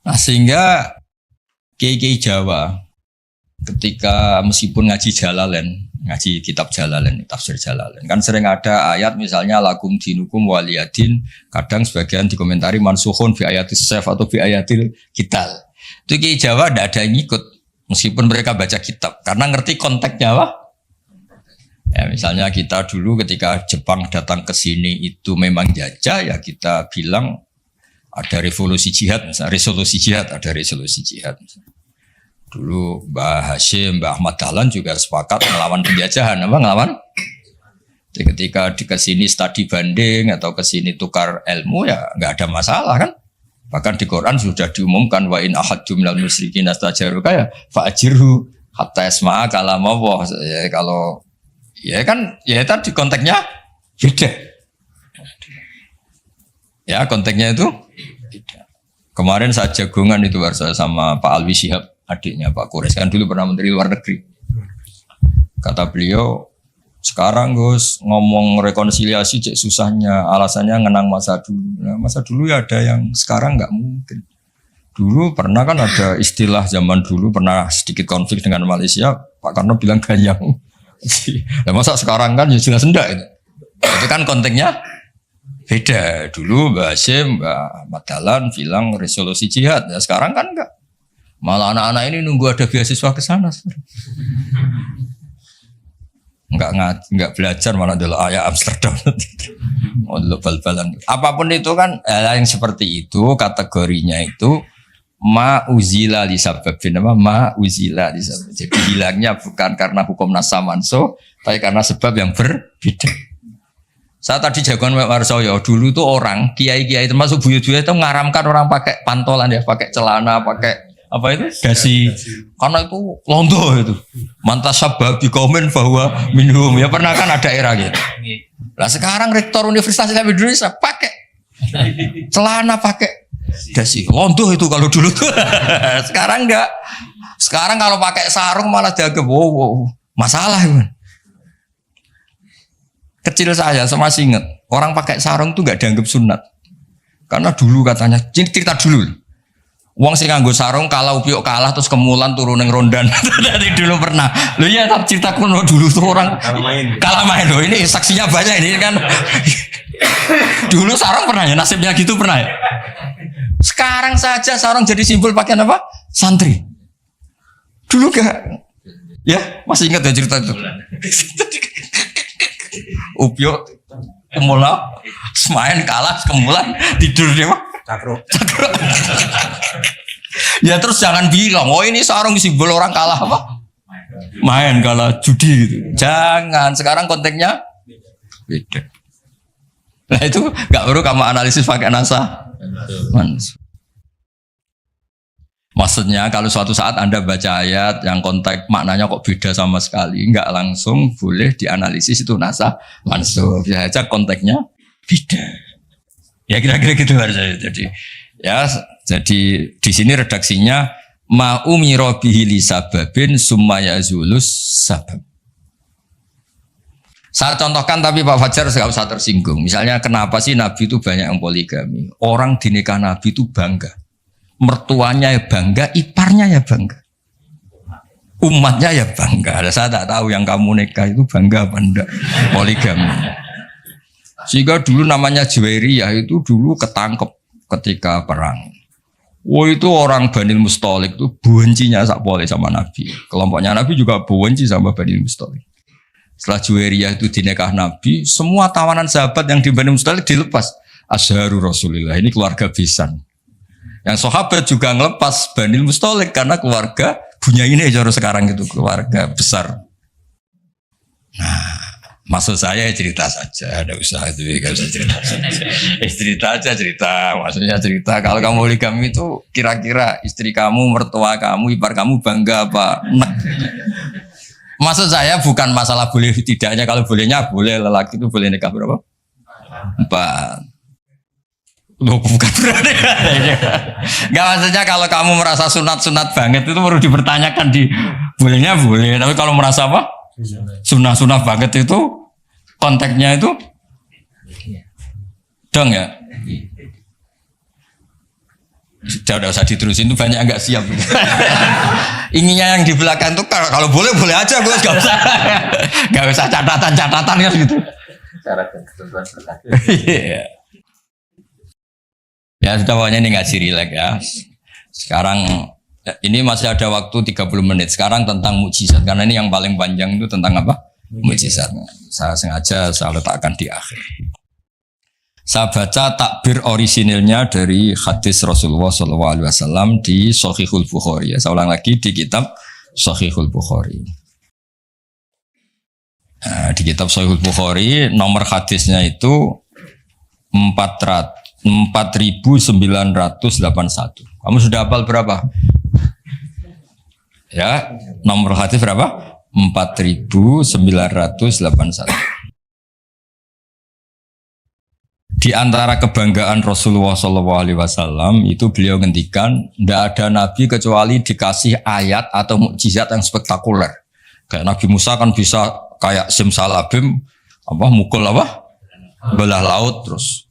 Nah sehingga kiai Jawa ketika meskipun ngaji Jalalain, ngaji kitab Jalalain, tafsir Jalalain, kan sering ada ayat misalnya lakum dinukum waliyadin, kadang sebagian dikomentari mansukhun fi ayatis saf atau fi ayatil kital. Itu kiai Jawa tidak ada yang ikut meskipun mereka baca kitab karena ngerti konteksnya apa? Ya, misalnya kita dulu ketika Jepang datang ke sini itu memang jajah ya kita bilang ada revolusi jihad, misalnya resolusi jihad, ada resolusi jihad. Misalnya. Dulu Mbah Hashim, Mbah Ahmad Dahlan juga sepakat melawan penjajahan, apa ngelawan? Jadi ketika di kesini studi banding atau kesini tukar ilmu ya nggak ada masalah kan? Bahkan di Quran sudah diumumkan wa in ahadum minal musyrikin astajaruka ya fa'ajirhu hatta yasma'a kalam Allah. Ya kalau ya kan ya tadi konteksnya beda. Ya konteksnya itu beda. Kemarin saat jagungan itu sama Pak Alwi Shihab, adiknya Pak Kures kan dulu pernah menteri luar negeri. Kata beliau, sekarang Gus ngomong rekonsiliasi cek susahnya, alasannya ngenang masa dulu. Nah, masa dulu ya ada yang sekarang nggak mungkin. Dulu pernah kan ada istilah zaman dulu pernah sedikit konflik dengan Malaysia, Pak Karno bilang ganyang. Nah, masa sekarang kan ya jelas enggak itu. Itu kan konteksnya beda. Dulu Mbak Hashim, Mbak Ahmad Dahlan bilang resolusi jihad. Ya sekarang kan enggak. Malah anak-anak ini nunggu ada beasiswa ke sana. Enggak belajar malah dulu ayah Amsterdam. Oh, dulu bal-balan. Apapun itu kan yang seperti itu kategorinya itu ma'uzila disababin apa ma'uzila disababin. Jadi hilangnya bukan karena hukum nasa mansuh, tapi karena sebab yang berbeda. Saya tadi jagoan Pak Warsoyo, dulu tuh orang kiai-kiai termasuk buyut-buyut itu ngaramkan orang pakai pantolan ya, pakai celana, pakai apa itu? Dasi. Karena itu londo itu. Mantasabah bikomen bahwa minum. Ya pernah kan ada era gitu. Nah sekarang rektor Universitas Islam Indonesia pakai celana, pakai dasi. Londo itu kalau dulu tuh. Sekarang enggak. Sekarang kalau pakai sarung malah dianggap wow, masalah kan. Kecil saya masih ingat orang pakai sarung tuh nggak dianggap sunat karena dulu katanya cerita dulu uang sih nganggo sarung kalau piok kalah terus kemulan turun yang rondan dari dulu pernah lo ya tapi cerita kuno dulu tuh orang kalah main loh ini saksinya banyak ini kan dulu sarung pernah ya nasibnya gitu pernah ya sekarang saja sarung jadi simbol pakaian apa santri dulu gak ya masih ingat ya cerita itu Upyo kemula semain kalah kemulan tidur dia mah cakro. Ya terus jangan bilang oh ini sarung simbol orang kalah apa main kalah judi gitu jangan sekarang konteksnya beda. Nah itu nggak perlu kamu analisis pakai nasa maksudnya kalau suatu saat Anda baca ayat yang konteks maknanya kok beda sama sekali, enggak langsung boleh dianalisis itu nasa mansuh. Bisa aja konteksnya beda. Ya kira-kira gitu harusnya. Jadi di sini redaksinya ma'umira bihi li sababin summa yazulus sabab. Saya contohkan tapi Pak Fajar enggak usah tersinggung. Misalnya kenapa sih Nabi itu banyak yang poligami? Orang di nikah Nabi itu bangga. Mertuanya ya bangga, iparnya ya bangga, umatnya ya bangga. Saya tak tahu yang kamu nikah itu bangga apa enggak poligami. Sehingga dulu namanya Juwairiyah itu dulu ketangkep ketika perang. Itu orang Banil Mustalik itu bencinya sak pole sama Nabi. Kelompoknya Nabi juga benci sama Banil Mustalik. Setelah Juwairiyah itu dinikah Nabi, semua tawanan sahabat yang di Banil Mustalik dilepas. Azharu Rasulillah, ini keluarga besan. Yang sahabat juga ngelepas Banil Mustalik karena keluarga Bunyain aja sekarang itu keluarga besar. Maksud saya cerita saja, ada usaha itu, gak usah cerita saja. Cerita aja cerita, maksudnya cerita. Kalau kamu poligami itu kira-kira istri kamu, mertua kamu, ipar kamu bangga apa? Nek. Maksud saya bukan masalah boleh tidaknya, kalau bolehnya boleh, lelaki itu boleh nikah berapa? 4. Loh, bukan berarti. Gak maksudnya kalau kamu merasa sunat-sunat banget itu perlu dipertanyakan di bolehnya boleh, tapi kalau merasa apa? Sunah-sunah banget itu konteksnya itu dong ya. Udah usah diterusin, itu banyak yang nggak siap. Inginnya yang di belakang tuh kalau boleh boleh aja, gue nggak usah catatan ya gitu. Syarat dan ketentuan berlaku. Ya sudah, pokoknya ini ngaji rileks ya. Sekarang ini masih ada waktu 30 menit. Sekarang tentang mukjizat, karena ini yang paling panjang itu tentang apa? Mukjizat. Saya sengaja saya letakkan di akhir. Saya baca takbir orisinilnya dari hadis Rasulullah SAW di Shahihul Bukhari. Saya ulang lagi, di kitab Shahihul Bukhari. Nah, di kitab Shahihul Bukhari nomor hadisnya itu 4981. Kamu sudah hafal berapa? Ya, nomor hadis berapa? 4981. Di antara kebanggaan Rasulullah SAW itu beliau ngendikan, tidak ada nabi kecuali dikasih ayat atau mukjizat yang spektakuler. Kayak Nabi Musa kan bisa kayak simsalabim, mukul belah laut terus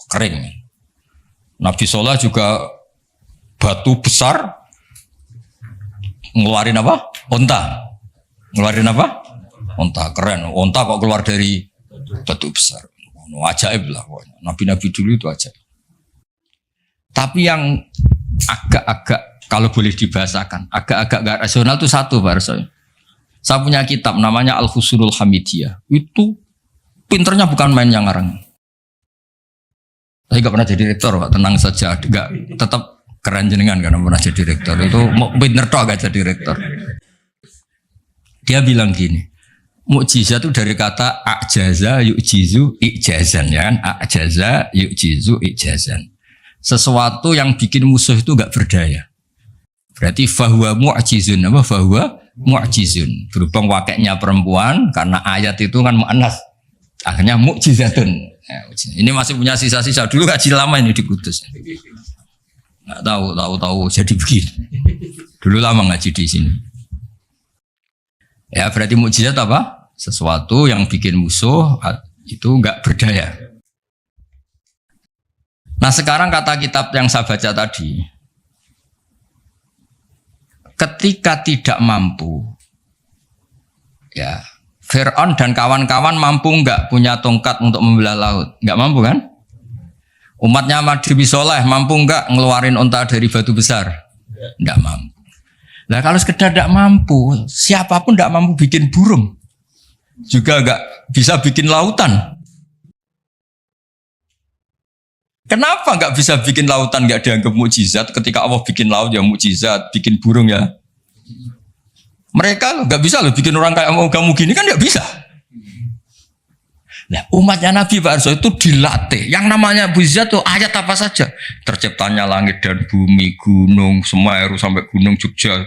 kering. Nabi Soleh juga batu besar ngeluarin onta. Ngeluarin onta, keren. Onta kok keluar dari batu besar. Ajaib lah. Nabi-nabi dulu itu ajaib. Tapi yang agak-agak, kalau boleh dibahasakan, agak-agak gak rasional itu satu, Pak Arso. Saya punya kitab namanya Al-Husurul Hamidiyah. Itu pinternya bukan main yang ngarang. Saya gak pernah jadi rektor, Pak. Tenang saja. Gak, tetap keren jenengan karena pernah jadi rektor. Itu pinter toh gak jadi rektor. Dia bilang gini, mukjizat itu dari kata ajaza yu'jizu ijazan, ya kan? Ajaza yu'jizu ijazan. Sesuatu yang bikin musuh itu gak berdaya. Berarti fahuwa mu'jizun. Fahuwa mu'jizun. Berhubung wakilnya perempuan, karena ayat itu kan mu'annas. Akhirnya mukjizatun. Ya, ini masih punya sisa-sisa. Dulu ngaji lama ini di Kudus. Nggak tahu jadi begini. Dulu lama ngaji di sini. Ya berarti mukjizat apa? Sesuatu yang bikin musuh itu nggak berdaya. Nah sekarang kata kitab yang saya baca tadi, ketika tidak mampu, ya Fir'aun dan kawan-kawan mampu nggak punya tongkat untuk membelah laut? Nggak mampu kan? Umatnya Nabi Soleh mampu nggak ngeluarin unta dari batu besar? Nggak mampu. Nah kalau sekedar nggak mampu, siapapun nggak mampu bikin burung, juga nggak bisa bikin lautan. Kenapa nggak bisa bikin lautan nggak dianggap mukjizat? Ketika Allah bikin laut ya mukjizat, bikin burung ya. Mereka nggak bisa loh bikin orang kayak kamu gini kan nggak bisa. Nah umatnya Nabi Pak Arso itu dilatih. Yang namanya mukjizat tuh ayat apa saja. Terciptanya langit dan bumi, gunung, Semeru sampai gunung Jogja,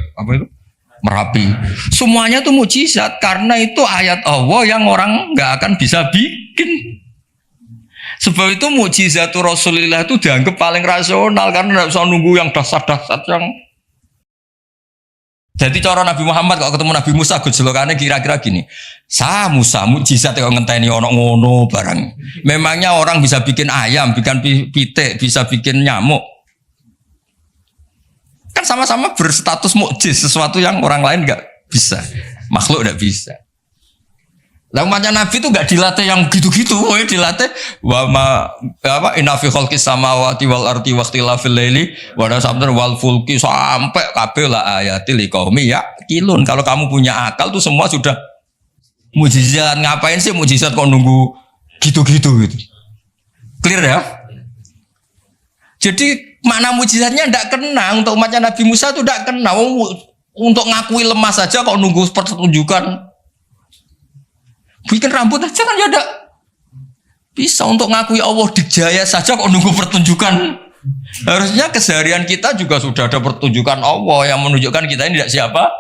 Merapi. Semuanya tuh mukjizat karena itu ayat Allah yang orang nggak akan bisa bikin. Sebab itu mukjizat Rasulullah itu dianggap paling rasional karena nggak usah nunggu yang dasar-dasar yang. Jadi cara Nabi Muhammad kalau ketemu Nabi Musa gejolokannya kira-kira gini. Musa mukjizat yang ngenteni ono ngono barang. Memangnya orang bisa bikin ayam, bikin pitik, bisa bikin nyamuk. Kan sama-sama berstatus mukjiz, sesuatu yang orang lain enggak bisa. Makhluk enggak bisa. Lah umatnya Nabi itu enggak dilatih yang gitu-gitu, dilatih inna fi khalqis samawati wal ardi waqtilafil laili wa nasabdar wal fulki sampai kabeh la ayatil liqaumi yaqilun. Kalau kamu punya akal tuh semua sudah mukjizat. Ngapain sih mukjizat kok nunggu gitu-gitu gitu. Clear ya? Jadi makna mukjizatnya ndak kena untuk umatnya Nabi Musa itu ndak kena. Untuk ngakui lemah saja kok nunggu pertunjukan. Bikin rambut aja kan ya ada. Bisa untuk ngakui Allah dijaya saja kok nunggu pertunjukan. Harusnya keseharian kita juga sudah ada pertunjukan Allah yang menunjukkan kita ini tidak siapa.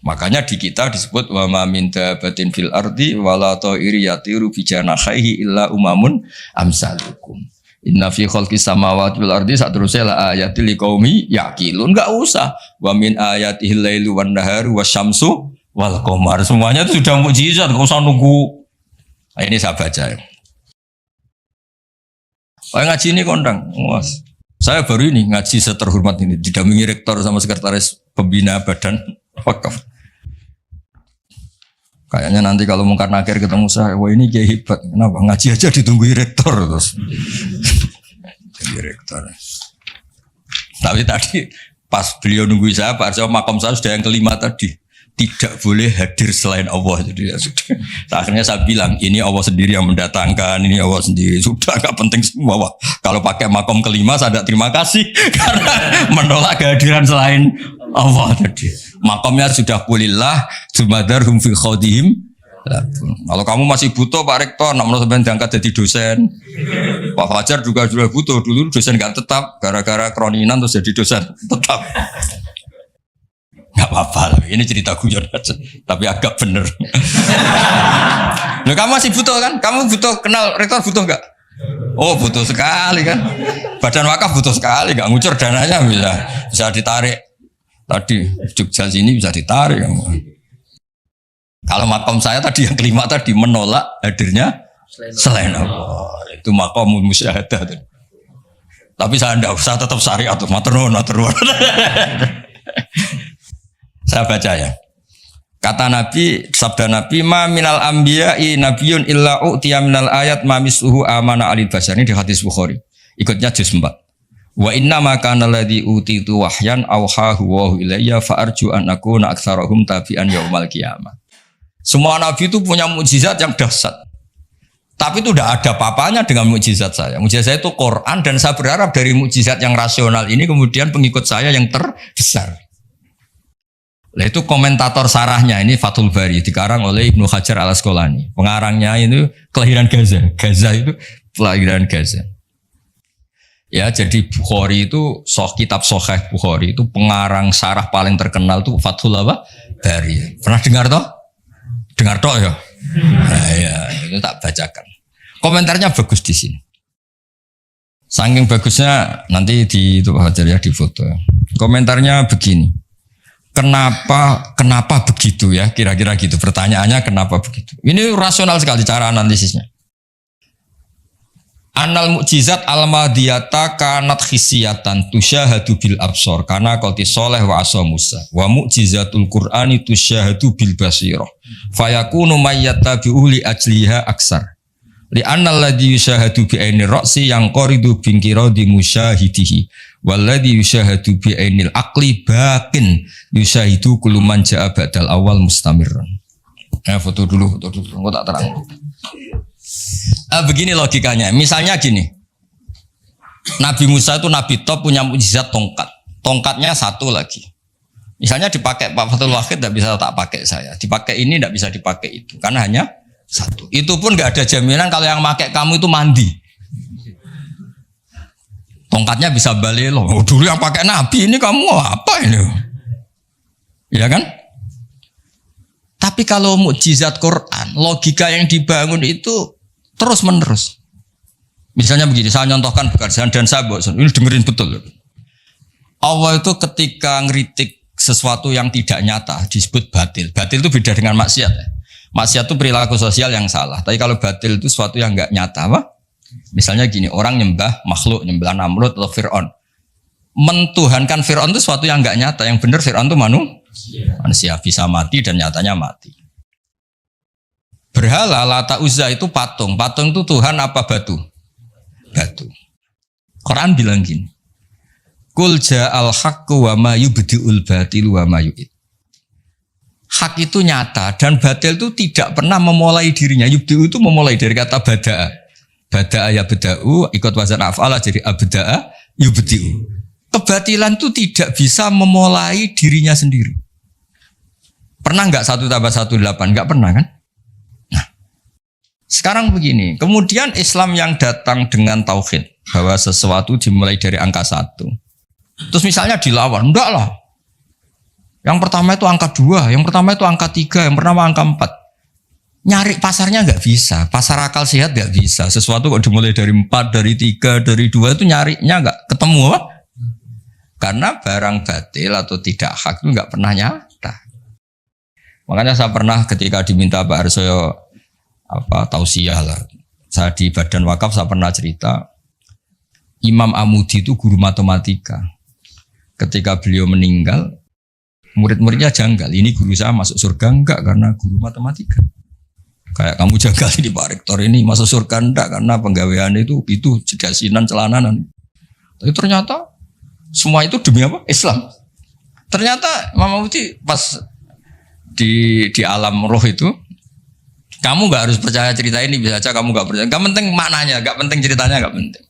Makanya di kita disebut wa ma min dabatin fil ardi wala ta'iri yatiru bi janahihi illa umamun amsalukum. Inna fi khalqis samawati wal ardi satrusnya la ayatil liqaumi yaqilun. Enggak usah. Wa min ayatihil lailu wan naharu wasyamsu wal qamar. Semuanya itu sudah mukjizat, enggak usah nunggu. Nah, ini saya baca ya. Ngaji ini kondang. Saya baru ini ngaji seterhormat ini didampingi rektor sama sekretaris pembina badan wakaf. Kayaknya nanti kalau Mungkar Nakir ketemu saya, wah ini kayak hebat. Kenapa? Ngaji aja ditunggu rektor terus. Jadi rektor. Tapi tadi pas beliau nunggu saya, Pak Arso makom saya sudah yang kelima tadi. Tidak boleh hadir selain Allah. Jadi ya sudah. Akhirnya saya bilang, ini Allah sendiri yang mendatangkan, ini Allah sendiri. Sudah gak penting semua. Wah, kalau pakai makom kelima saya tidak terima kasih. Karena menolak kehadiran selain Allah tadi. Makomnya sudah kulillah, jumadarhum fi khawdihim. Kalau kamu masih butuh Pak Rektor, nak menurut saya diangkat jadi dosen. Pak Fajar juga sudah butuh, dulu dosen gak tetap. Gara-gara kroninan terus jadi dosen tetap. Gak apa-apa, ini cerita guyon aja. Tapi agak bener. Loh, kamu masih butuh kan? Kamu butuh kenal Rektor butuh gak? Oh butuh sekali kan? Badan wakaf butuh sekali, gak ngucur dananya bisa ditarik. Tadi Jogja sini bisa ditarik. Kalau makom saya tadi yang kelima tadi menolak hadirnya selain Allah. Itu makom musyahadah. Tapi saya tidak usah tetap syariat maturun. Saya baca ya. Kata Nabi, sabda Nabi, ma minal anbiya'i nabiyyun illa u'tiya minal ayat ma misluhu amana alil basar. Ini di hadis Bukhari. Ikutnya juz 4. Wa inna ma kana alladhi utitu wahyan awhahu wa ilayya fa arju an akuna aktsarahum tabi'an yaumal qiyamah. Semua nabi itu punya mukjizat yang dahsyat. Tapi itu tidak ada apa-apanya dengan mukjizat saya. Mukjizat saya itu Quran dan saya berharap dari mukjizat yang rasional ini kemudian pengikut saya yang terbesar. Nah, itu komentator sarahnya ini Fathul Bari dikarang oleh Ibnu Hajar Al-Asqalani. Pengarangnya itu kelahiran Gaza. Gaza itu kelahiran Gaza. Ya, jadi Bukhari itu kitab Sahih Bukhari itu pengarang sarah paling terkenal itu Fathul Bari. Pernah dengar toh? Dengar toh ya? Nah, ya, itu tak bacakan. Komentarnya bagus di sini. Saking bagusnya nanti di itu Hajar ya di foto. Komentarnya begini. Kenapa begitu ya? Kira-kira gitu. Pertanyaannya kenapa begitu? Ini rasional sekali cara analisisnya. Anal mukjizat al-madiyata kanat khisiyatan tusyahadu bil absor karena qati soleh wa asa Musa wa mukjizatul Qur'ani tusyahadu bil basirah fayakunu mayyatabi'u li ajliha aksar li annal ladzi yusyahadu bi ainir ra'si yang qaridu bin qiradi musyahidihi walladzi yusyahadu bi ainil aqli baqin yusyahidu kullu man ja'a ba'dal awal mustamirran. Foto dulu enggak tak terang. Begini logikanya, misalnya gini, Nabi Musa itu Nabi top punya mukjizat tongkat, tongkatnya satu lagi. Misalnya dipakai Pak Fathul Wahid tidak bisa tak pakai saya, dipakai ini tidak bisa dipakai itu, karena hanya satu. Itu pun nggak ada jaminan kalau yang pakai kamu itu mandi. Tongkatnya bisa balik loh. Oh, dulu yang pakai Nabi ini kamu apa ini? Ya kan? Tapi kalau mukjizat Quran, logika yang dibangun itu terus menerus. Misalnya begini, saya nyontohkan pekerjaan dan saya bosan. Ini dengerin betul. Allah itu ketika ngeritik sesuatu yang tidak nyata disebut batil. Batil itu beda dengan maksiat. Ya. Maksiat itu perilaku sosial yang salah. Tapi kalau batil itu sesuatu yang nggak nyata, apa? Misalnya gini, orang nyembah makhluk, nyembah Namrud atau Fir'aun. Mentuhankan Fir'aun itu sesuatu yang nggak nyata. Yang benar Fir'aun itu manusia bisa mati dan nyatanya mati. Berhala Lata Uzza itu patung. Patung itu Tuhan apa batu? Batu. Quran bilang gini. Qul ja'al haqqu wa ma yubdi'ul batilu wa ma yu'id. Hak itu nyata dan batil itu tidak pernah memulai dirinya. Yubdi'u itu memulai dari kata bada'a. Bada'a ya beda'u ikut wazan af'ala jadi abda'a yubdi'u. Kebatilan itu tidak bisa memulai dirinya sendiri. Pernah nggak 1 tambah 1 8? Nggak pernah kan? Nah, sekarang begini. Kemudian Islam yang datang dengan tauhid bahwa sesuatu dimulai dari angka 1. Terus misalnya dilawan, enggak lah. Yang pertama itu angka 2, yang pertama itu angka 3, yang pertama angka 4. Nyari pasarnya nggak bisa, pasar akal sehat nggak bisa. Sesuatu kok dimulai dari 4, dari 3, dari 2 itu nyarinya nggak ketemu. Karena barang batil atau tidak hak itu nggak pernah nyata. Makanya saya pernah ketika diminta Pak Arsoyo tausiah lah. Saya di Badan Wakaf saya pernah cerita Imam Amudi itu guru matematika. Ketika beliau meninggal, murid-muridnya janggal. Ini guru saya masuk surga enggak karena guru matematika. Kayak kamu janggal ini Pak Rektor ini masuk surga enggak karena penggawean itu jedasinan celananan. Tapi ternyata semua itu demi apa? Islam. Ternyata Imam Amudi pas di alam roh itu, kamu nggak harus percaya cerita ini, bisa aja kamu nggak percaya. Nggak penting maknanya, nggak penting ceritanya, nggak penting.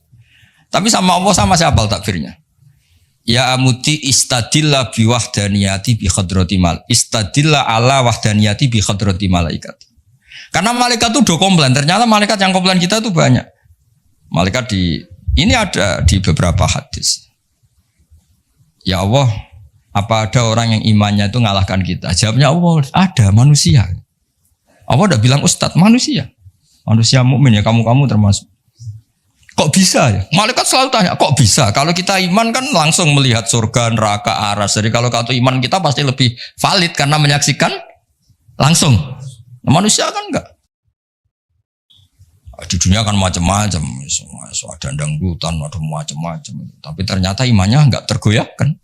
Tapi sama Allah sama siapa takbirnya? Ya Amudi istadilla bi wahdaniyati bi khadrati mal. Istadilla ala wahdaniyati bi khadrati malaikat. Karena malaikat itu udah komplain. Ternyata malaikat yang komplain kita itu banyak. Malaikat ini ada di beberapa hadis. Ya Allah, apa ada orang yang imannya itu ngalahkan kita? Jawabnya Allah, ada manusia. Allah udah bilang Ustadz, manusia mukmin ya, kamu termasuk. Kok bisa ya? Malaikat selalu tanya, kok bisa? Kalau kita iman kan langsung melihat surga, neraka, aras. Jadi kalau iman kita pasti lebih valid karena menyaksikan langsung. Nah, manusia kan enggak. Di dunia kan macam-macam, ada dangdutan, ada macam-macam. Tapi ternyata imannya enggak tergoyahkan.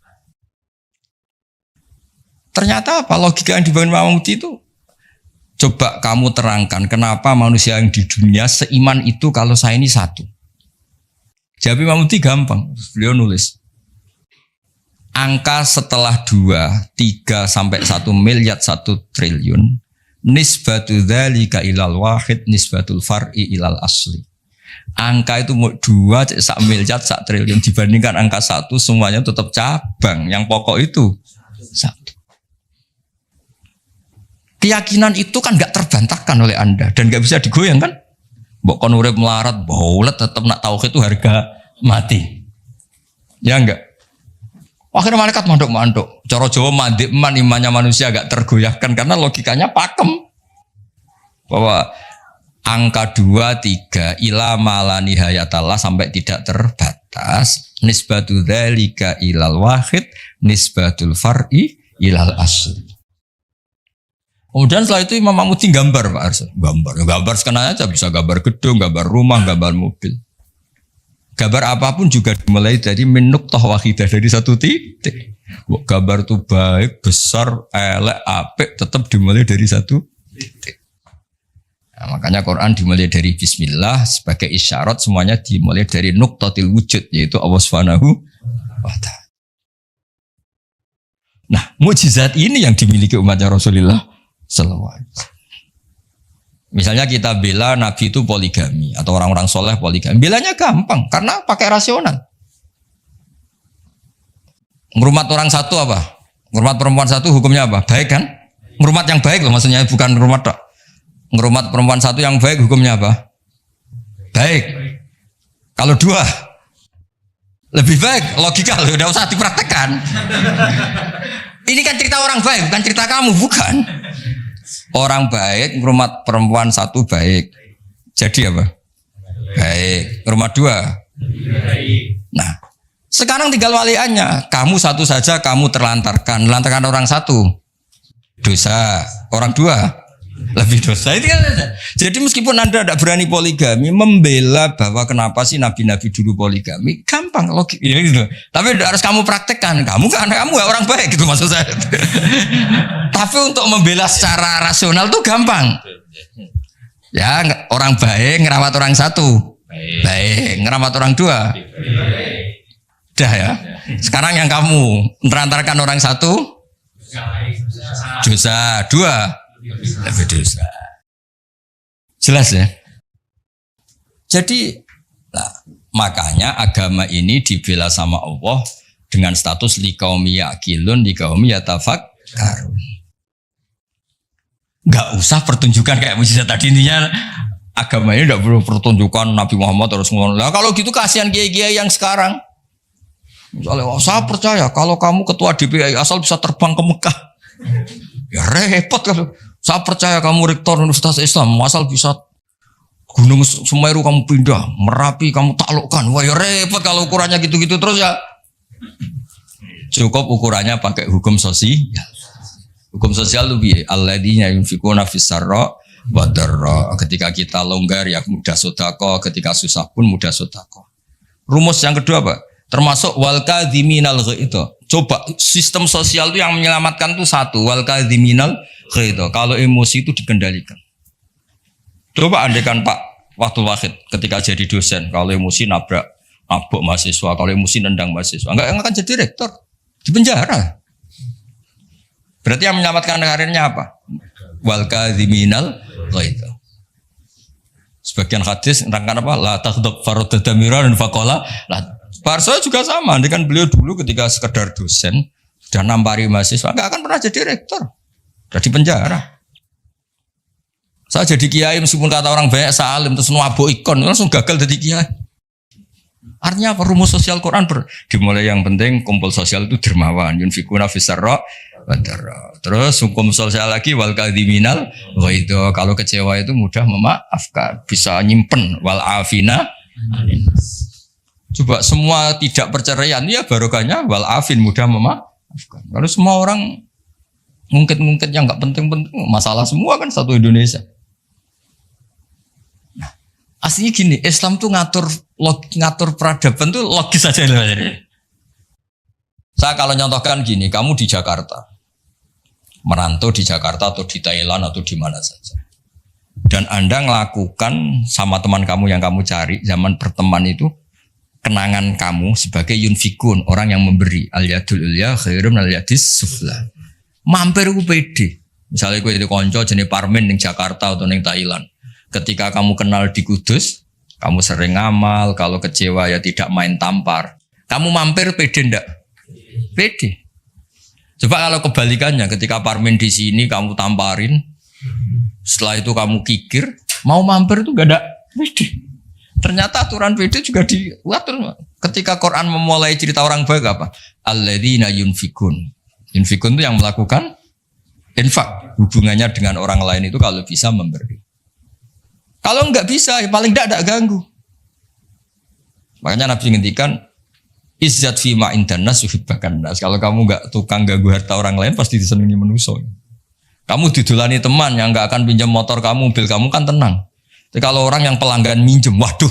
Ternyata apa logika yang dibangun Imam Amudi itu? Coba kamu terangkan kenapa manusia yang di dunia seiman itu kalau saya ini satu. Jawab Imam Amudi gampang. Beliau nulis. Angka setelah 2, 3 sampai 1 miliar 1 triliun. Nisbatu dzalika ilal wahid nisbatul far'i ilal asli. Angka itu 2, 1 miliar 1 triliun dibandingkan angka 1 semuanya tetap cabang. Yang pokok itu 1. Keyakinan itu kan gak terbantahkan oleh Anda dan gak bisa digoyang kan? Mbok kon urip melarat, baulet tetap nak tauhid itu harga mati. Ya enggak? Akhirnya malaikat manduk-manduk. Cara Jawa mandek imannya manusia gak tergoyahkan karena logikanya pakem. Bahwa angka 2, 3 ila mala nihayatallah sampai tidak terbatas. Nisbatu dzalika ilal wahid nisbatul far'i ilal asli. Kemudian setelah itu Imam Amudi gambar Pak Arso. Gambar sekenanya aja, bisa gambar gedung, gambar rumah, gambar mobil. Gambar apapun juga dimulai dari min nuqtah wahidah, dari satu titik. Gambar itu baik, besar, elek, apik, tetap dimulai dari satu titik. Nah, makanya Quran dimulai dari Bismillah sebagai isyarat, semuanya dimulai dari nuqtatil wujud, yaitu Allah Subhanahu wa ta'ala. Nah, mukjizat ini yang dimiliki umatnya Rasulullah sallallahu alaihi wasallam. Misalnya kita bela Nabi itu poligami atau orang-orang soleh poligami, belanya gampang karena pakai rasional. Ngurmat orang satu apa? Ngurmat perempuan satu hukumnya apa? Baik kan? Ngurmat yang baik loh, maksudnya bukan ngurmat tok. Ngurmat perempuan satu yang baik hukumnya apa? Baik. Kalau 2 lebih baik, logika loh, udah usah dipraktekkan. Ini kan cerita orang baik, bukan cerita kamu, bukan. Orang baik, ngurmat perempuan satu baik. Jadi apa? Baik. Ngurmat 2? Baik. Nah, sekarang tinggal waliannya. Kamu satu saja, kamu terlantarkan. Melantarkan orang satu, dosa. Orang 2, lebih dosa. Itu kan. Jadi meskipun Anda tidak berani poligami, membela bahwa kenapa sih nabi-nabi dulu poligami, gampang logik. Ya, gitu. Tapi harus kamu praktekkan. Kamu gak orang baik gitu maksud saya. Tapi untuk membela secara rasional tuh gampang. Ya, orang baik ngerawat orang satu, baik ngerawat orang 2, dah ya. Sekarang yang kamu menerantarkan orang satu, dosa. 2, lebih dosa. Jelas ya. Jadi, makanya agama ini dibela sama Allah dengan status liqaumi yaqilun, liqaumi yatafakkarun. nggak usah pertunjukan kayak mujizat tadi. Intinya agama ini tidak perlu pertunjukan Nabi Muhammad terus ngomong. Nah, kalau gitu kasihan kiai-kiai yang sekarang. Misalnya, saya percaya kalau kamu ketua DPI asal bisa terbang ke Mekah, ya repot kalau. Saya percaya kamu rektor Universitas Islam asal bisa Gunung Semeru kamu pindah, Merapi kamu taklukkan. Wah ya repot kalau ukurannya gitu-gitu terus ya. Cukup ukurannya pakai hukum sosial. Hukum sosial itu piye? Alladzina yunfikuna fis-sarra wa dharra. Ketika kita longgar ya mudah sedekah, ketika susah pun mudah sedekah. Rumus yang kedua apa? Termasuk wal kadhiminal ghaidha. Coba sistem sosial itu yang menyelamatkan itu satu, wal kadhiminal ghaidha. Kalau emosi itu dikendalikan. Coba andekan Pak Waktu Wahid ketika jadi dosen, kalau emosi nabrak mahasiswa, kalau emosi nendang mahasiswa, enggak akan jadi rektor, di penjara. Berarti yang menyelamatkan karirnya apa? Wal kadhiminal ghaidha. Sebagian hadis nerangkan apa? La taghdab faradadamiran faqala la. Parso juga sama, kan beliau dulu ketika sekedar dosen dan nampari mahasiswa enggak akan pernah jadi rektor. Sudah di penjara. Saya jadi kiai meskipun kata orang banyak salim terus nuabuk ikon langsung gagal jadi kiai. Artinya apa? Rumus sosial Quran dimulai yang penting kumpul sosial itu dermawan, yunfikuna fis-sarra wa dharra. Terus hukum sosial lagi wal kadhiminal ghaidha. Kalau kecewa itu mudah memaafkan, bisa nyimpen wal afina. Coba semua tidak perceraian ya barokahnya wal afin mudah memaafkan. Kalau semua orang mungkin yang enggak penting-penting masalah semua kan satu Indonesia. Nah, aslinya gini, Islam tuh ngatur peradaban tuh logis saja. Saya kalau nyontohkan gini, kamu di Jakarta, merantau di Jakarta atau di Thailand atau di mana saja, dan Anda melakukan sama teman kamu yang kamu cari zaman berteman itu kenangan kamu sebagai yunfikun, orang yang memberi, al yadul ulya khairum al yadis sufla. Mampir ku pede. Misalnya gue itu konco jenis Parmin di Jakarta atau di Thailand. Ketika kamu kenal di Kudus, kamu sering ngamal, kalau kecewa ya tidak main tampar. Kamu mampir pede ndak? Pede. Coba kalau kebalikannya, ketika Parmin di sini kamu tamparin, setelah itu kamu kikir, mau mampir itu gak ada pede. Ternyata aturan pede juga diatur. Ketika Quran memulai cerita orang baik apa? Alladzina yunfikun. Yunfikun itu yang melakukan infak. Hubungannya dengan orang lain itu kalau bisa memberi. Kalau enggak bisa, ya paling tidak ganggu. Makanya Nabi ngendikan izzat fima indanas yuhibbakan nas. Kalau kamu enggak tukang ganggu harta orang lain pasti disenangi manusia. Kamu didulani teman yang enggak akan pinjam motor kamu, mobil kamu kan tenang. Tapi kalau orang yang pelanggan minjem, waduh.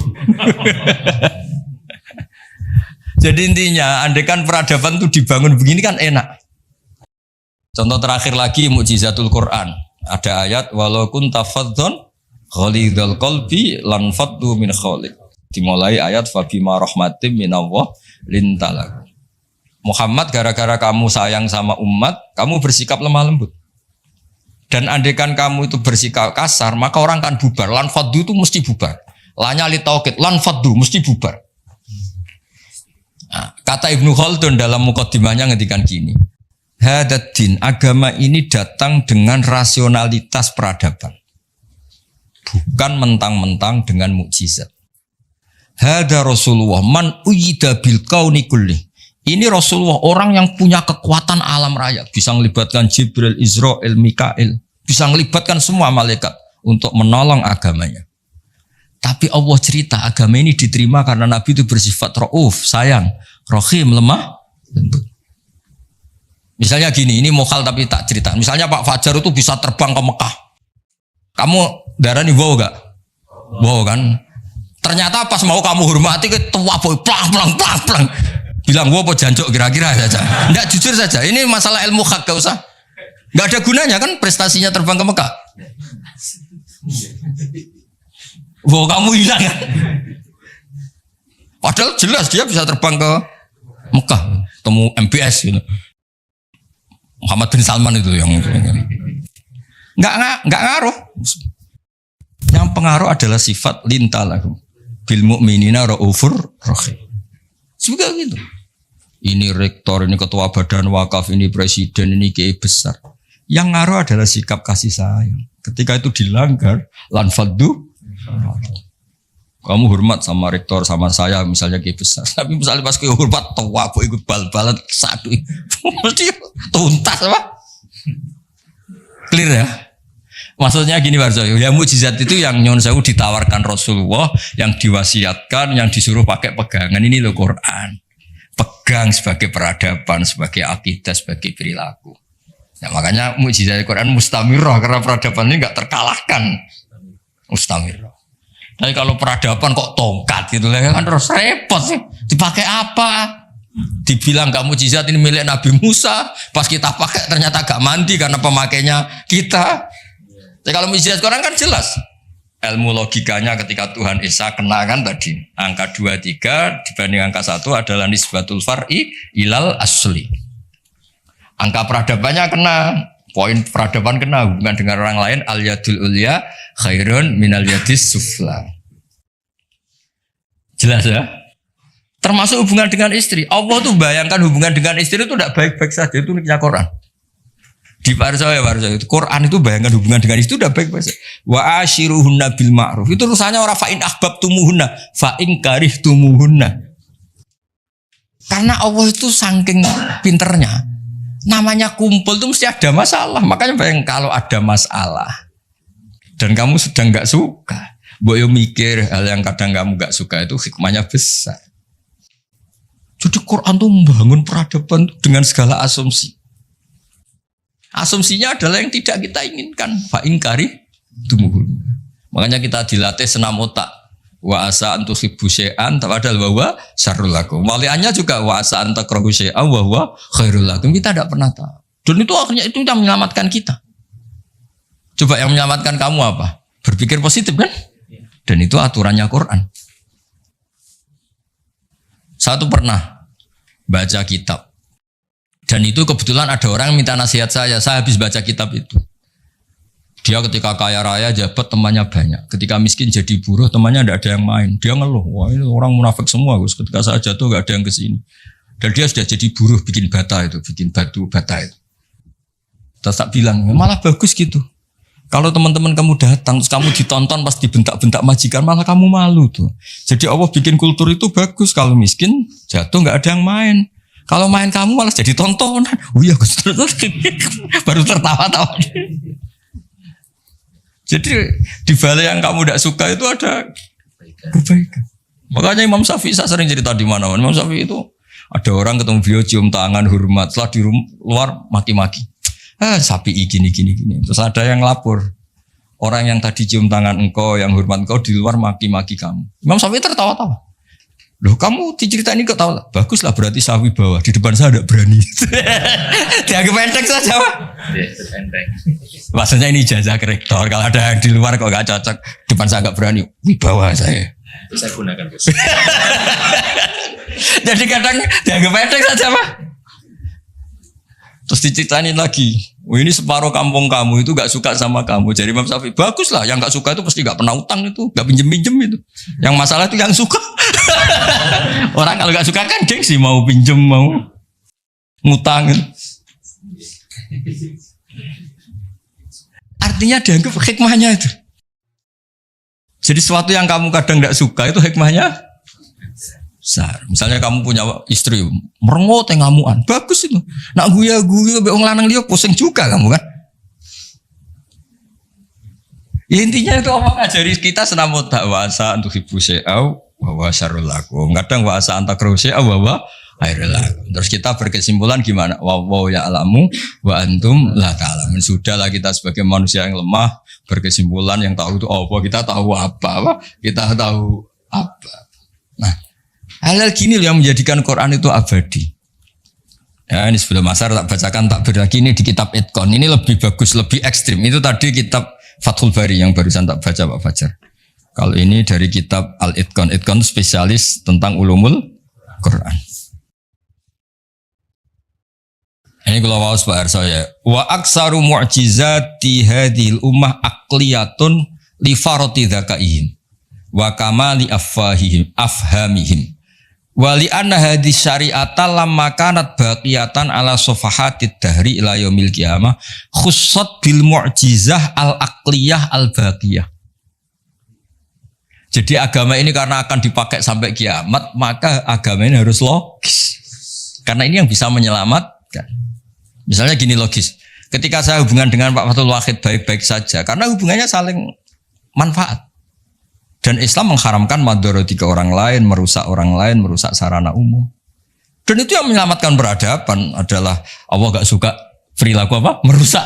Jadi intinya, andekan peradaban itu dibangun begini kan enak. Contoh terakhir lagi mukjizatul Quran. Ada ayat walau kunta fadhdhan ghalidhal qalbi lan faddu min khawlik. Dimulai ayat fabima rahmatim minallah lintalak. Muhammad gara-gara kamu sayang sama umat, kamu bersikap lemah lembut. Dan andekan kamu itu bersikap kasar, maka orang akan bubar. Lan faddu itu mesti bubar. Lanya li taukid, lan faddu mesti bubar. Nah, kata Ibnu Khaldun dalam mukaddimahnya ngendikan gini. Hadaddin, agama ini datang dengan rasionalitas peradaban. Bukan mentang-mentang dengan mukjizat. Hada Rasulullah man uyida bil kauni kulli. Ini Rasulullah orang yang punya kekuatan alam raya, bisa melibatkan Jibril, Israel, Mikail, bisa melibatkan semua malaikat untuk menolong agamanya. Tapi Allah cerita agama ini diterima karena Nabi itu bersifat rauf, sayang, rahim, lemah, lembut. Misalnya gini, ini mokal tapi tak cerita. Misalnya Pak Fajar itu bisa terbang ke Mekah. Kamu darani wow gak? Wow kan? Ternyata pas mau kamu hormati ke tua boy, plang. Bilang wow apa jancuk kira-kira saja. Enggak, jujur saja. Ini masalah ilmu hak, gak usah. Enggak ada gunanya kan prestasinya terbang ke Mekah. Wow, kamu hilang kan? Padahal jelas dia bisa terbang ke Mekah, temu MBS gitu. Muhammad bin Salman itu yang enggak ngaruh. Yang pengaruh adalah sifat lintalahu bil mu'minina raufur rahim. Juga gitu. Ini rektor, ini ketua badan wakaf, ini presiden, ini kiai besar. Yang ngaruh adalah sikap kasih sayang. Ketika itu dilanggar, lan faddu. Kamu hormat sama rektor, sama saya, misalnya kayak besar. Tapi misalnya pas kau hormat, tua aku ikut bal-balan satu, mesti tuntas apa? Clear ya? Maksudnya gini Warso, ya mukjizat itu yang nyon sewu ditawarkan Rasulullah, yang diwasiatkan, yang disuruh pakai pegangan ini loh Quran. Pegang sebagai peradaban, sebagai akidah, sebagai perilaku. Nah, makanya mukjizat Quran mustamirah karena peradaban ini nggak terkalahkan. Mustamirah. Tapi kalau peradaban kok tongkat gitu kan terus repot sih. Dipakai apa? Dibilang gak mukjizat ini milik Nabi Musa, pas kita pakai ternyata gak mandi karena pemakainya kita. Jadi kalau mukjizat Quran kan jelas. Ilmu logikanya ketika Tuhan Esa kena kan tadi. Angka 23 dibanding angka 1 adalah nisbatul far'i ilal asli. Angka peradabannya kena. Poin peradaban kena hubungan dengan orang lain. Al yadul ulya khairun minal yadis sufla. Jelas ya? Termasuk hubungan dengan istri. Allah tuh bayangkan hubungan dengan istri itu tidak baik-baik saja. Itu niknya Quran. Di Warsa itu Quran itu bayangkan hubungan dengan istri itu tidak baik-baik saja. Wa ashiruhunna bil ma'ruf. Itu urusannya orang fa'in ahbabtumuhunna, fa'in karihtumuhunna. Karena Allah itu saking pinternya. Namanya kumpul itu mesti ada masalah. Makanya bayang kalau ada masalah dan kamu sedang nggak suka, boyo mikir hal yang kadang kamu nggak suka itu hikmahnya besar. Jadi Quran tuh membangun peradaban dengan segala asumsi. Asumsinya adalah yang tidak kita inginkan. Fa'ingkari tumuhun. Makanya kita dilatih senam otak. Wa asa antuhibbu syai'an padahal wa syarrul lakum. Waliannya juga wa asa antakrahu syai'an wa khairul lakum. Kita tidak pernah tahu. Dan itu akhirnya itu yang menyelamatkan kita. Coba yang menyelamatkan kamu apa? Berpikir positif kan? Dan itu aturannya Quran. Satu pernah baca kitab. Dan itu kebetulan ada orang minta nasihat saya habis baca kitab itu. Dia ketika kaya raya jabat temannya banyak. Ketika miskin jadi buruh temannya tidak ada yang main. Dia ngeluh, wah ini orang munafik semua Gus. Ketika saya jatuh gak ada yang kesini. Dan dia sudah jadi buruh bikin bata itu, bikin batu bata itu. Terus tak bilang, malah bagus gitu. Kalau teman-teman kamu datang, terus kamu ditonton pas dibentak-bentak majikan, malah kamu malu tuh. Jadi Allah bikin kultur itu bagus. Kalau miskin jatuh gak ada yang main. Kalau main kamu malah jadi tontonan. Oh iya Gus, baru tertawa-tawa. Jadi di balik yang kamu tidak suka itu ada kebaikan. Makanya Imam Syafi'i saya sering cerita di mana-mana. Imam Syafi'i itu ada orang ketemu beliau cium tangan hormat, setelah di luar maki-maki. Syafi'i gini. Terus ada yang lapor. Orang yang tadi cium tangan engkau, yang hormat engkau di luar maki-maki kamu. Imam Syafi'i tertawa-tawa. Loh kamu diceritain ini kok tahu lah. Baguslah berarti saya wibawa. Di depan saya tidak berani. Dianggap enteng saja Pak. Enteng. Maksudnya ini ijazah ke rektor. Kalau ada yang di luar kok gak cocok, depan saya gak berani. Wibawa saya. Itu saya gunakan Gus. Jadi kadang dianggap enteng saja Pak. Terus diceritain lagi. Ini separuh kampung kamu itu gak suka sama kamu. Jadi Imam Syafi'i, bagus lah. Yang gak suka itu pasti gak pernah utang itu. Gak pinjem-pinjem itu. Yang masalah itu yang suka. Orang kalau gak suka kan gengsi mau pinjem, mau ngutang. Artinya dianggap hikmahnya itu. Jadi sesuatu yang kamu kadang gak suka itu hikmahnya besar. Misalnya kamu punya istri merengut yang ngamuan, bagus itu. Nak guya-guya be wong lanang liya pusing juga kamu kan. Ya, intinya itu Allah ngajari kita senam dakwasa untuk ibu syai'au wa syarrul lakum. Kadang wa asa antakrahu syai'au wa khairul lakum. Terus kita berkesimpulan gimana? Wa ya'lamu wa antum la ta'lamun. Sudahlah kita sebagai manusia yang lemah berkesimpulan yang tahu itu apa, kita tahu apa? Kita tahu apa. Nah, hal-hal gini yang menjadikan Quran itu abadi. Ya, ini sebelum asar tak bacakan tak berlagi ini di kitab Itqan. Ini lebih bagus, lebih ekstrim. Itu tadi kitab Fathul Bari yang barusan tak baca Pak Fajar. Kalau ini dari kitab Al-Itqan. Itqan spesialis tentang ulumul Quran. Ini kalau mau Pak Arso ya. Wa aksaru mu'jizati hadhil ummah aqliyatun li farati dzakaihim wa kamali afhamihim Wali anna hadis syari'ata lamma kanat baqiyatan ala sofahatid dahri ila yaumil qiyamah khussat bil mu'jizah al aqliyah al baqiyah. Jadi agama ini karena akan dipakai sampai kiamat, maka agama ini harus logis. Karena ini yang bisa menyelamatkan. Misalnya gini logis. Ketika saya hubungan dengan Pak Fathul Wahid baik-baik saja, karena hubungannya saling manfaat. Dan Islam mengharamkan madharati ke orang lain, merusak orang lain, merusak sarana umum. Dan itu yang menyelamatkan peradaban adalah Allah gak suka perilaku apa? Merusak.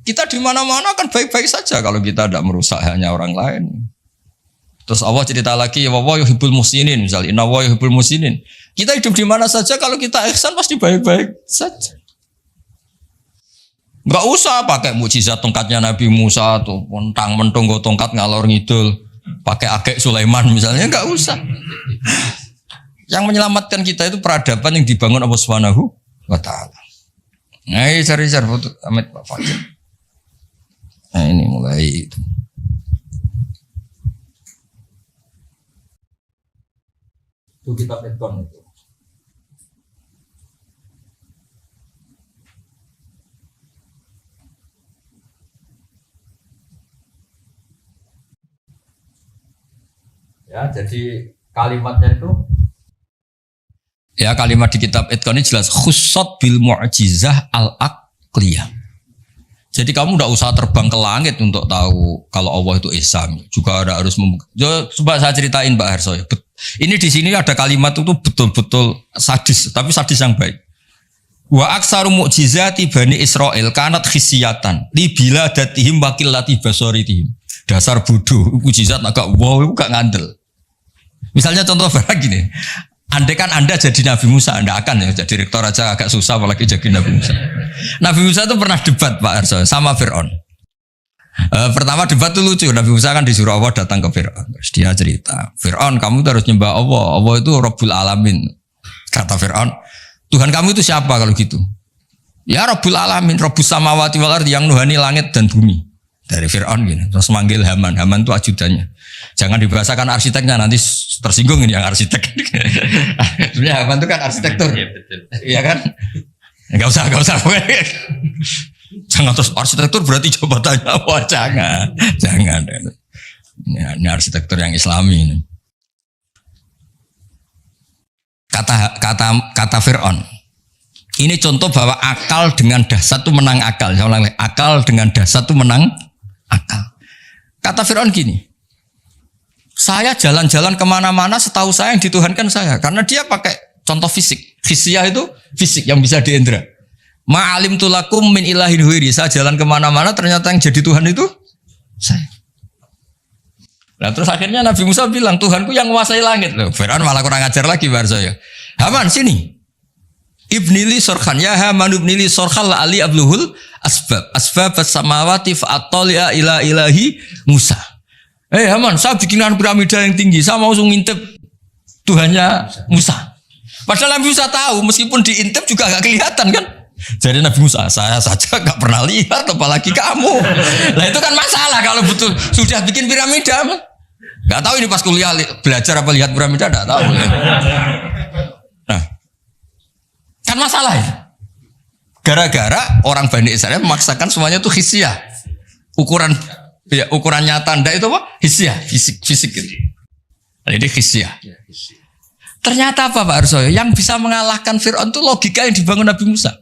Kita di mana-mana kan baik-baik saja kalau kita tidak merusak hanya orang lain. Terus Allah cerita lagi, wa yuhibbul muhsinin, misalnya inna wa yuhibbul muhsinin. Kita hidup di mana saja kalau kita ihsan pasti baik-baik saja. Enggak usah pakai mukjizat tongkatnya Nabi Musa tuh, mentang-mentang go tongkat ngalor ngidul, pakai agek Sulaiman misalnya, enggak usah. Yang menyelamatkan kita itu peradaban yang dibangun Allah Subhanahu wa taala. Nah, cari-cari foto Amit Pak Fajar. Nah, ini mulai itu. Itu kitab Edkon itu. Ya, jadi kalimatnya itu ya kalimat di kitab Edkon ini jelas khussat bil mu'jizah al aqliyah. Jadi kamu tidak usah terbang ke langit untuk tahu kalau Allah itu Esa. Juga ada harus coba saya ceritain Mbak Harso. Ini di sini ada kalimat itu betul-betul sadis, tapi sadis yang baik. Wa aksaru mu'jizati bani Israel kanat khisiyatan li biladatihim wakillati basaritihim. Dasar bodoh, mukjizat agak wow, itu gak ngandel. Misalnya contoh barang gini, andai kan Anda jadi Nabi Musa, Anda akan ya jadi rektor aja agak susah apalagi jadi Nabi Musa. Nabi Musa itu pernah debat Pak Arso sama Fir'aun. Pertama debat itu lucu, Nabi Musa kan disuruh Allah datang ke Fir'aun. Terus dia cerita, Fir'aun kamu itu harus nyembah Allah, Allah itu Rabbul Alamin. Kata Fir'aun, Tuhan kamu itu siapa kalau gitu? Ya Rabbul Alamin, Rabbus Samawati wal Ardi, yang nuhani langit dan bumi. Dari Fir'aun gini, terus manggil Haman, Haman itu ajudannya. Jangan dibahasakan arsiteknya, nanti tersinggung ini yang arsitek. Sebenarnya Haman itu kan arsitektur. Iya betul. Iya kan? Enggak usah. Jangan terus arsitektur berarti jabatannya apa? Jangan. Ini arsitektur yang Islami ini. Kata Fir'aun. Ini contoh bahwa akal dengan dasar itu menang akal. Akal dengan dasar itu menang akal. Kata Fir'aun gini, saya jalan-jalan kemana-mana setahu saya yang dituhankan saya. Karena dia pakai contoh fisik. Khisyah itu fisik yang bisa diindra. Ma'alim tulakum min ilahin huiri. Saya jalan kemana-mana ternyata yang jadi Tuhan itu saya. Nah terus akhirnya Nabi Musa bilang, Tuhanku yang menguasai langit. Loh, Fir'aun malah kurang ajar lagi bahasa saya. Haman sini. Ibnili sorkhan ya Haman ibnili sorkhan la ali abluhul asbab as-samawati fa'atoli'a ila ilahi Musa. Haman, saya bikinkan piramida yang tinggi, saya mau ngintip Tuhannya Musa. Padahal Nabi Musa tahu, meskipun diintip juga gak kelihatan kan. Jadi Nabi Musa, saya saja gak pernah lihat, apalagi kamu. Nah itu kan masalah kalau betul sudah bikin piramida. Gak tahu ini pas kuliah belajar apa lihat piramida, gak tahu. Nah, kan masalah ya. Gara-gara orang Bani Israel memaksakan semuanya itu khisyah. Ukuran nyata ndak itu apa? Khisyah, fisik gitu. Nah, ini khisyah. Ternyata apa Pak Arso? Yang bisa mengalahkan Fir'aun itu logika yang dibangun Nabi Musa.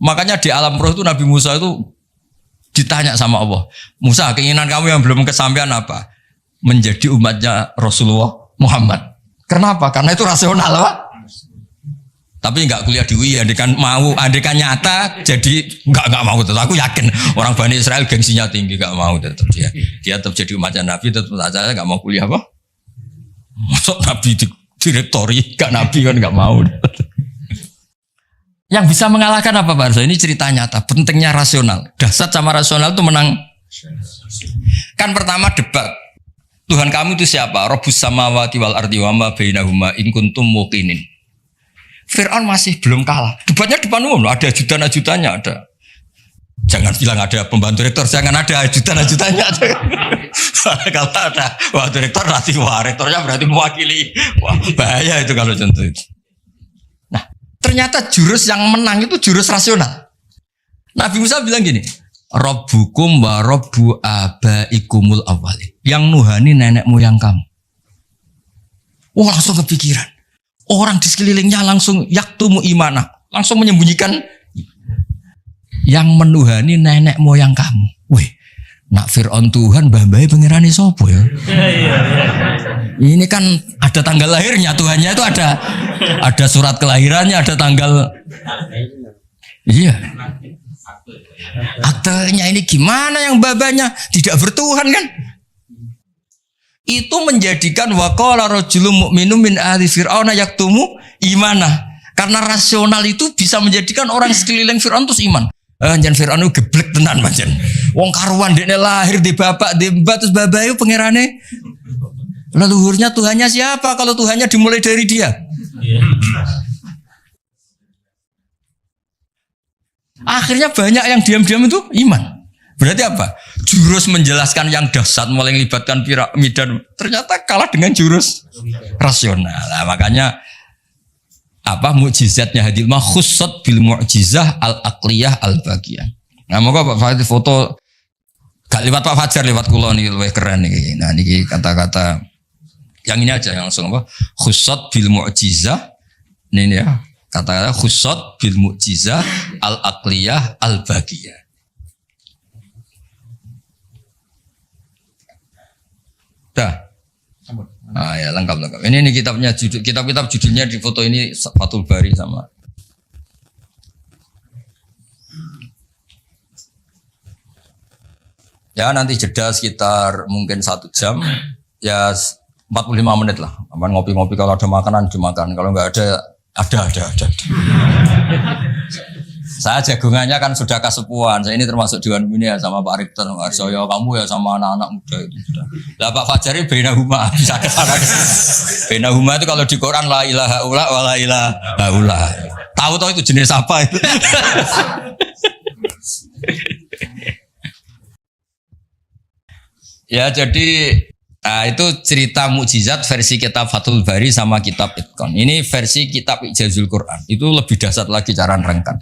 Makanya di alam roh itu Nabi Musa itu ditanya sama Allah. Musa, keinginan kamu yang belum kesampaian apa? Menjadi umatnya Rasulullah Muhammad. Kenapa? Karena itu rasional Pak. Tapi enggak kuliah di UI, andekan nyata, jadi enggak mau tetap. Aku yakin orang Bani Israel gengsinya tinggi, enggak mau tetap dia tetap jadi umatnya Nabi, tetap saja enggak mau kuliah apa? Masuk Nabi direktori, enggak Nabi kan enggak mau. Yang bisa mengalahkan apa Pak Arso? Ini cerita nyata, pentingnya rasional. Dasar sama rasional itu menang. Kan pertama debat. Tuhan kamu itu siapa? Rabbus samawati wal ardi wa ma bainahuma in kuntum muqinin. Fir'aun masih belum kalah. Debatnya depan umum, ada ajudan-ajudannya ada. Jangan bilang ada pembantu rektor, jangan ada ajudan-ajudannya. Kalau ada wah direktur nanti wah rektornya berarti mewakili. Wah bahaya itu kalau contoh itu. Nah ternyata jurus yang menang itu jurus rasional. Nabi Musa bilang gini, Rabbukum wa Rabbu abaikumul awwalin. Yang nuhani nenek moyang kamu. Oh langsung kepikiran. Orang di sekelilingnya langsung yaktumu imanah. Langsung menyembunyikan yang menuhani nenek moyang kamu. Wih, nak Fir'aun Tuhan, bambai pengirani sopo ya. Ini kan ada tanggal lahirnya, Tuhannya itu ada surat kelahirannya, ada tanggal. Iya. Aktenya ini gimana yang babanya tidak bertuhan kan? Itu menjadikan waqala rajulun mu'minun min ahli fir'auna yaktumu imanah. Karena rasional itu bisa menjadikan orang sekeliling Fir'aun terus iman. Jangan Fir'aun itu geblek tenan manjen. Wong karuan dekne lahir di bapak di mbak terus bapak itu pangerane. Leluhurnya Tuhannya siapa kalau Tuhannya dimulai dari dia? Akhirnya banyak yang diam-diam itu iman. Berarti apa? Jurus menjelaskan yang dahsyat mulai melibatkan piramida ternyata kalah dengan jurus rasional. Nah, makanya apa mukjizatnya hadil mah khussat bil mu'jizah al aqliyah al bagiyah. Nah, moga Pak Fajar foto gak lewat Pak Fajar lewat kula niki luwih keren niki. Nah, niki kata-kata yang ini aja yang langsung apa? Khussat bil mu'jizah. Ini ya. Kata-kata khussat bil mu'jizah al aqliyah al bagiyah. Dah. Ah ya lengkap. Ini kitabnya kitab judulnya di foto ini Fathul Bari sama. Ya nanti jeda sekitar mungkin 1 jam ya 45 menit lah. Aman ngopi-ngopi kalau ada makanan dimakan, kalau nggak ada. Saya jagungannya kan sudah kasepuan. Saya ini termasuk Dewan Pembina ya sama Pak Ripton, Pak Arsoyo, kamu ya sama anak-anak muda itu sudah. Lah Pak Fajar ini Bainahuma bisa ke sana. Bainahuma itu kalau di Quran la ilaha illa wa la ilaha illa. Tahu itu jenis apa itu? Ya jadi itu cerita mukjizat versi kitab Fathul Bari sama kitab Itqan. Ini versi kitab Ijazul Quran. Itu lebih dahsyat lagi cara nerangkan.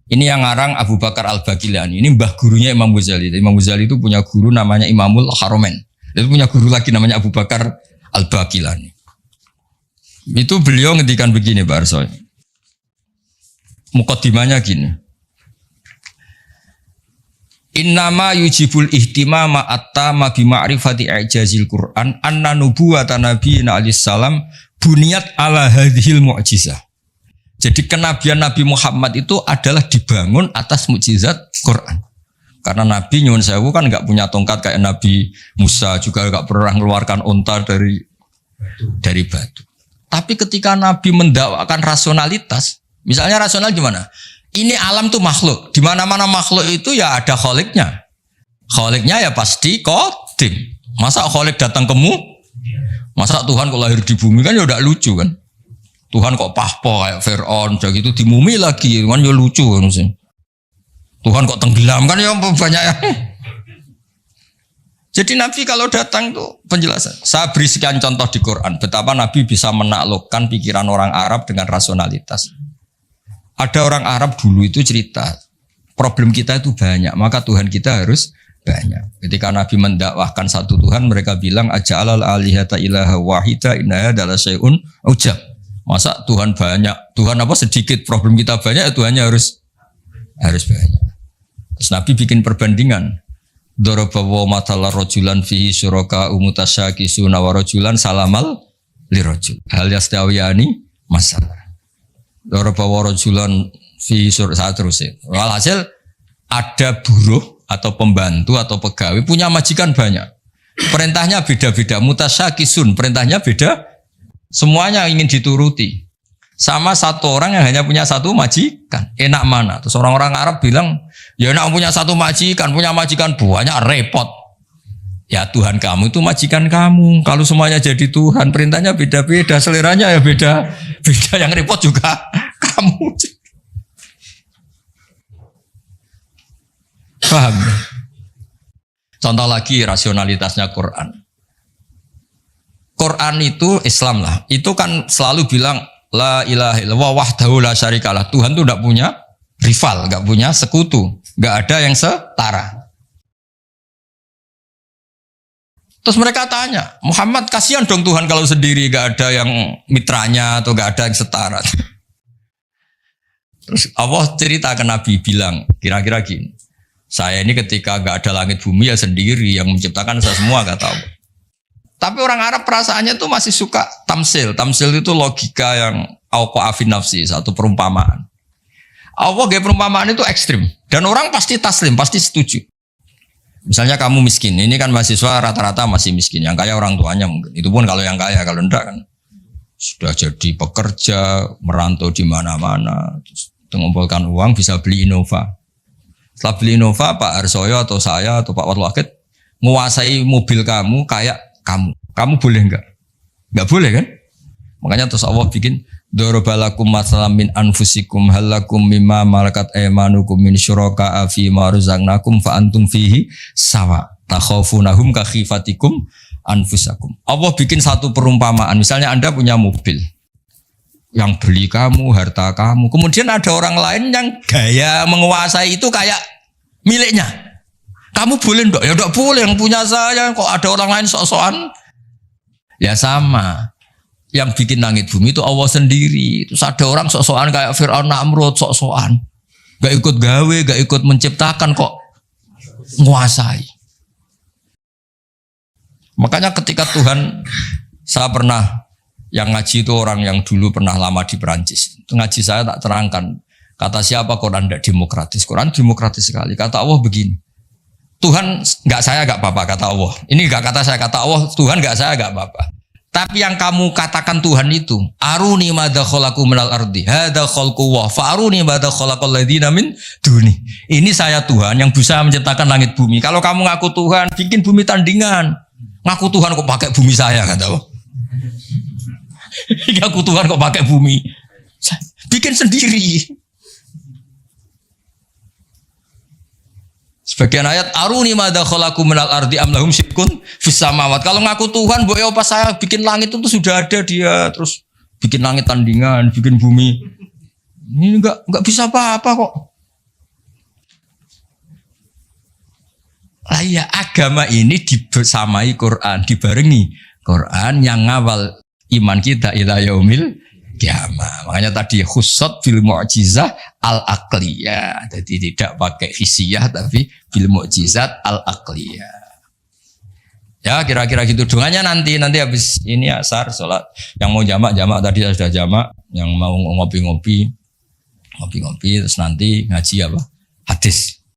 Ini yang ngarang Abu Bakar Al-Bagilani. Ini mbah gurunya Imam Ghazali. Imam Ghazali itu punya guru namanya Imamul Haromen. Itu punya guru lagi namanya Abu Bakar Al-Bagilani. Itu beliau ngendikan begini Pak Arsoy. Muqaddimahnya gini. Innama yujibul ihtimama attama bi ma'rifati i'jazil Qur'an anna nubuwata nabiyina alaihi salam buniyat ala hadhil mu'jizah. Jadi kenabian Nabi Muhammad itu adalah dibangun atas mukjizat Quran. Karena Nabi nyuwun sewu kan enggak punya tongkat kayak Nabi Musa, juga enggak pernah mengeluarkan unta dari batu. Tapi ketika Nabi mendakwakan rasionalitas, misalnya rasional gimana? Ini alam tuh makhluk. Di mana-mana makhluk itu ya ada kholiknya. Kholiknya ya pasti qadim. Masa kholik datang kemu? Masa Tuhan kok lahir di bumi kan ya udah lucu kan? Tuhan kok pahpo kayak Fir'aun, udah gitu dimumi lagi kan ya lucu kan sih. Tuhan kok tenggelam kan ya banyak yang. Jadi Nabi kalau datang tuh penjelasan. Saya beri sekian contoh di Quran betapa Nabi bisa menaklukkan pikiran orang Arab dengan rasionalitas. Ada orang Arab dulu itu cerita problem kita itu banyak, maka Tuhan kita harus banyak. Ketika Nabi mendakwahkan satu Tuhan, mereka bilang aja'alal alihata ilaha wahida inna adalah syai'un ujab. Masa Tuhan banyak, Tuhan apa sedikit, problem kita banyak, Tuhannya harus banyak. Terus Nabi bikin perbandingan. Darabawa matala rojulan fihi suraka umutasyakisuna wa rojulan salamal lirojul. Hal yastawiyani masalah. Darabawa rojulan fihi suraka terus. Walhasil ada buruh atau pembantu atau pegawai punya majikan banyak. Perintahnya beda-beda, mutasyakisun, perintahnya beda. Semuanya ingin dituruti. Sama satu orang yang hanya punya satu majikan. Enak mana? Terus orang-orang Arab bilang, ya enak punya satu majikan, punya majikan banyak repot. Ya Tuhan kamu itu majikan kamu. Kalau semuanya jadi Tuhan, perintahnya beda-beda, seleranya ya beda. Beda yang repot juga kamu. Paham? Contoh lagi rasionalitasnya Quran. Quran itu Islam lah. Itu kan selalu bilang la ilaha illallah wahdahu la syarikalah. Tuhan itu enggak punya rival, enggak punya sekutu, enggak ada yang setara. Terus mereka tanya, Muhammad kasihan dong Tuhan kalau sendiri enggak ada yang mitranya atau enggak ada yang setara. Terus Allah cerita ke Nabi bilang kira-kira gini, saya ini ketika enggak ada langit bumi ya sendiri yang menciptakan saya semua kata Allah. Tapi orang Arab perasaannya tuh masih suka tamsil. Tamsil itu logika yang auqa'afin nafsi, satu perumpamaan. Allah gaya perumpamaan itu ekstrim. Dan orang pasti taslim, pasti setuju. Misalnya kamu miskin, ini kan mahasiswa rata-rata masih miskin. Yang kaya orang tuanya mungkin. Itu pun kalau yang kaya, kalau enggak kan sudah jadi pekerja, merantau di mana-mana, terus mengumpulkan uang bisa beli Innova. Setelah beli Innova, Pak Harsoyo atau saya atau Pak Warwakid menguasai mobil kamu kayak kamu boleh enggak? Enggak boleh kan? Makanya terus Allah bikin darabalakum masalam min anfusikum halakum mimma malakat aymanukum min syuraka'a fi ma razaqnakum fa antum fihi sawa takhafunahum ka khifatikum anfusakum. Allah bikin satu perumpamaan. Misalnya Anda punya mobil yang beli kamu, harta kamu. Kemudian ada orang lain yang gaya menguasai itu kayak miliknya. Kamu boleh enggak? Ya enggak boleh, yang punya saya. Kok ada orang lain sok-sokan? Ya sama. Yang bikin langit bumi itu Allah sendiri. Terus ada orang sok-sokan kayak Fir'aun Namrud, sok-sokan. Gak ikut gawe, gak ikut menciptakan kok menguasai. Makanya ketika Tuhan, saya pernah, yang ngaji itu orang yang dulu pernah lama di Perancis. Ngaji saya tak terangkan. Kata siapa Quran tidak demokratis? Quran demokratis sekali. Kata Allah begini. Tuhan enggak saya enggak apa-apa kata Allah. Ini enggak kata saya, kata Allah, Tuhan enggak saya enggak apa-apa. Tapi yang kamu katakan Tuhan itu, aruni madza khalaqu minal ardi, hadza khalqullah, fa aruni madza khalaqal ladzina min duni. Ini saya Tuhan yang bisa menciptakan langit bumi. Kalau kamu ngaku Tuhan, bikin bumi tandingan. Ngaku Tuhan kok pakai bumi saya kata Allah. Ngaku Tuhan kok pakai bumi. Bikin sendiri. Sebagian ayat aruni madza khalaqu minal ardi am lahum syirkun fis samawat. Kalau ngaku Tuhan, boyo pas saya bikin langit itu sudah ada dia, terus bikin langit tandingan, bikin bumi. Ini enggak bisa apa-apa kok. Lah ya agama ini dibersamai Quran, dibarengi Quran yang ngawal iman kita ila yaumil kiamah. Makanya tadi khussat bil mu'jizah al-aqliyah. Jadi tidak pakai fisiyah tapi bil mu'jizat al-aqliyah. Ya kira-kira gitu doanya nanti habis ini asar sholat. Yang mau jamak tadi sudah jamak. Yang mau ngopi-ngopi terus nanti ngaji apa? Hadis.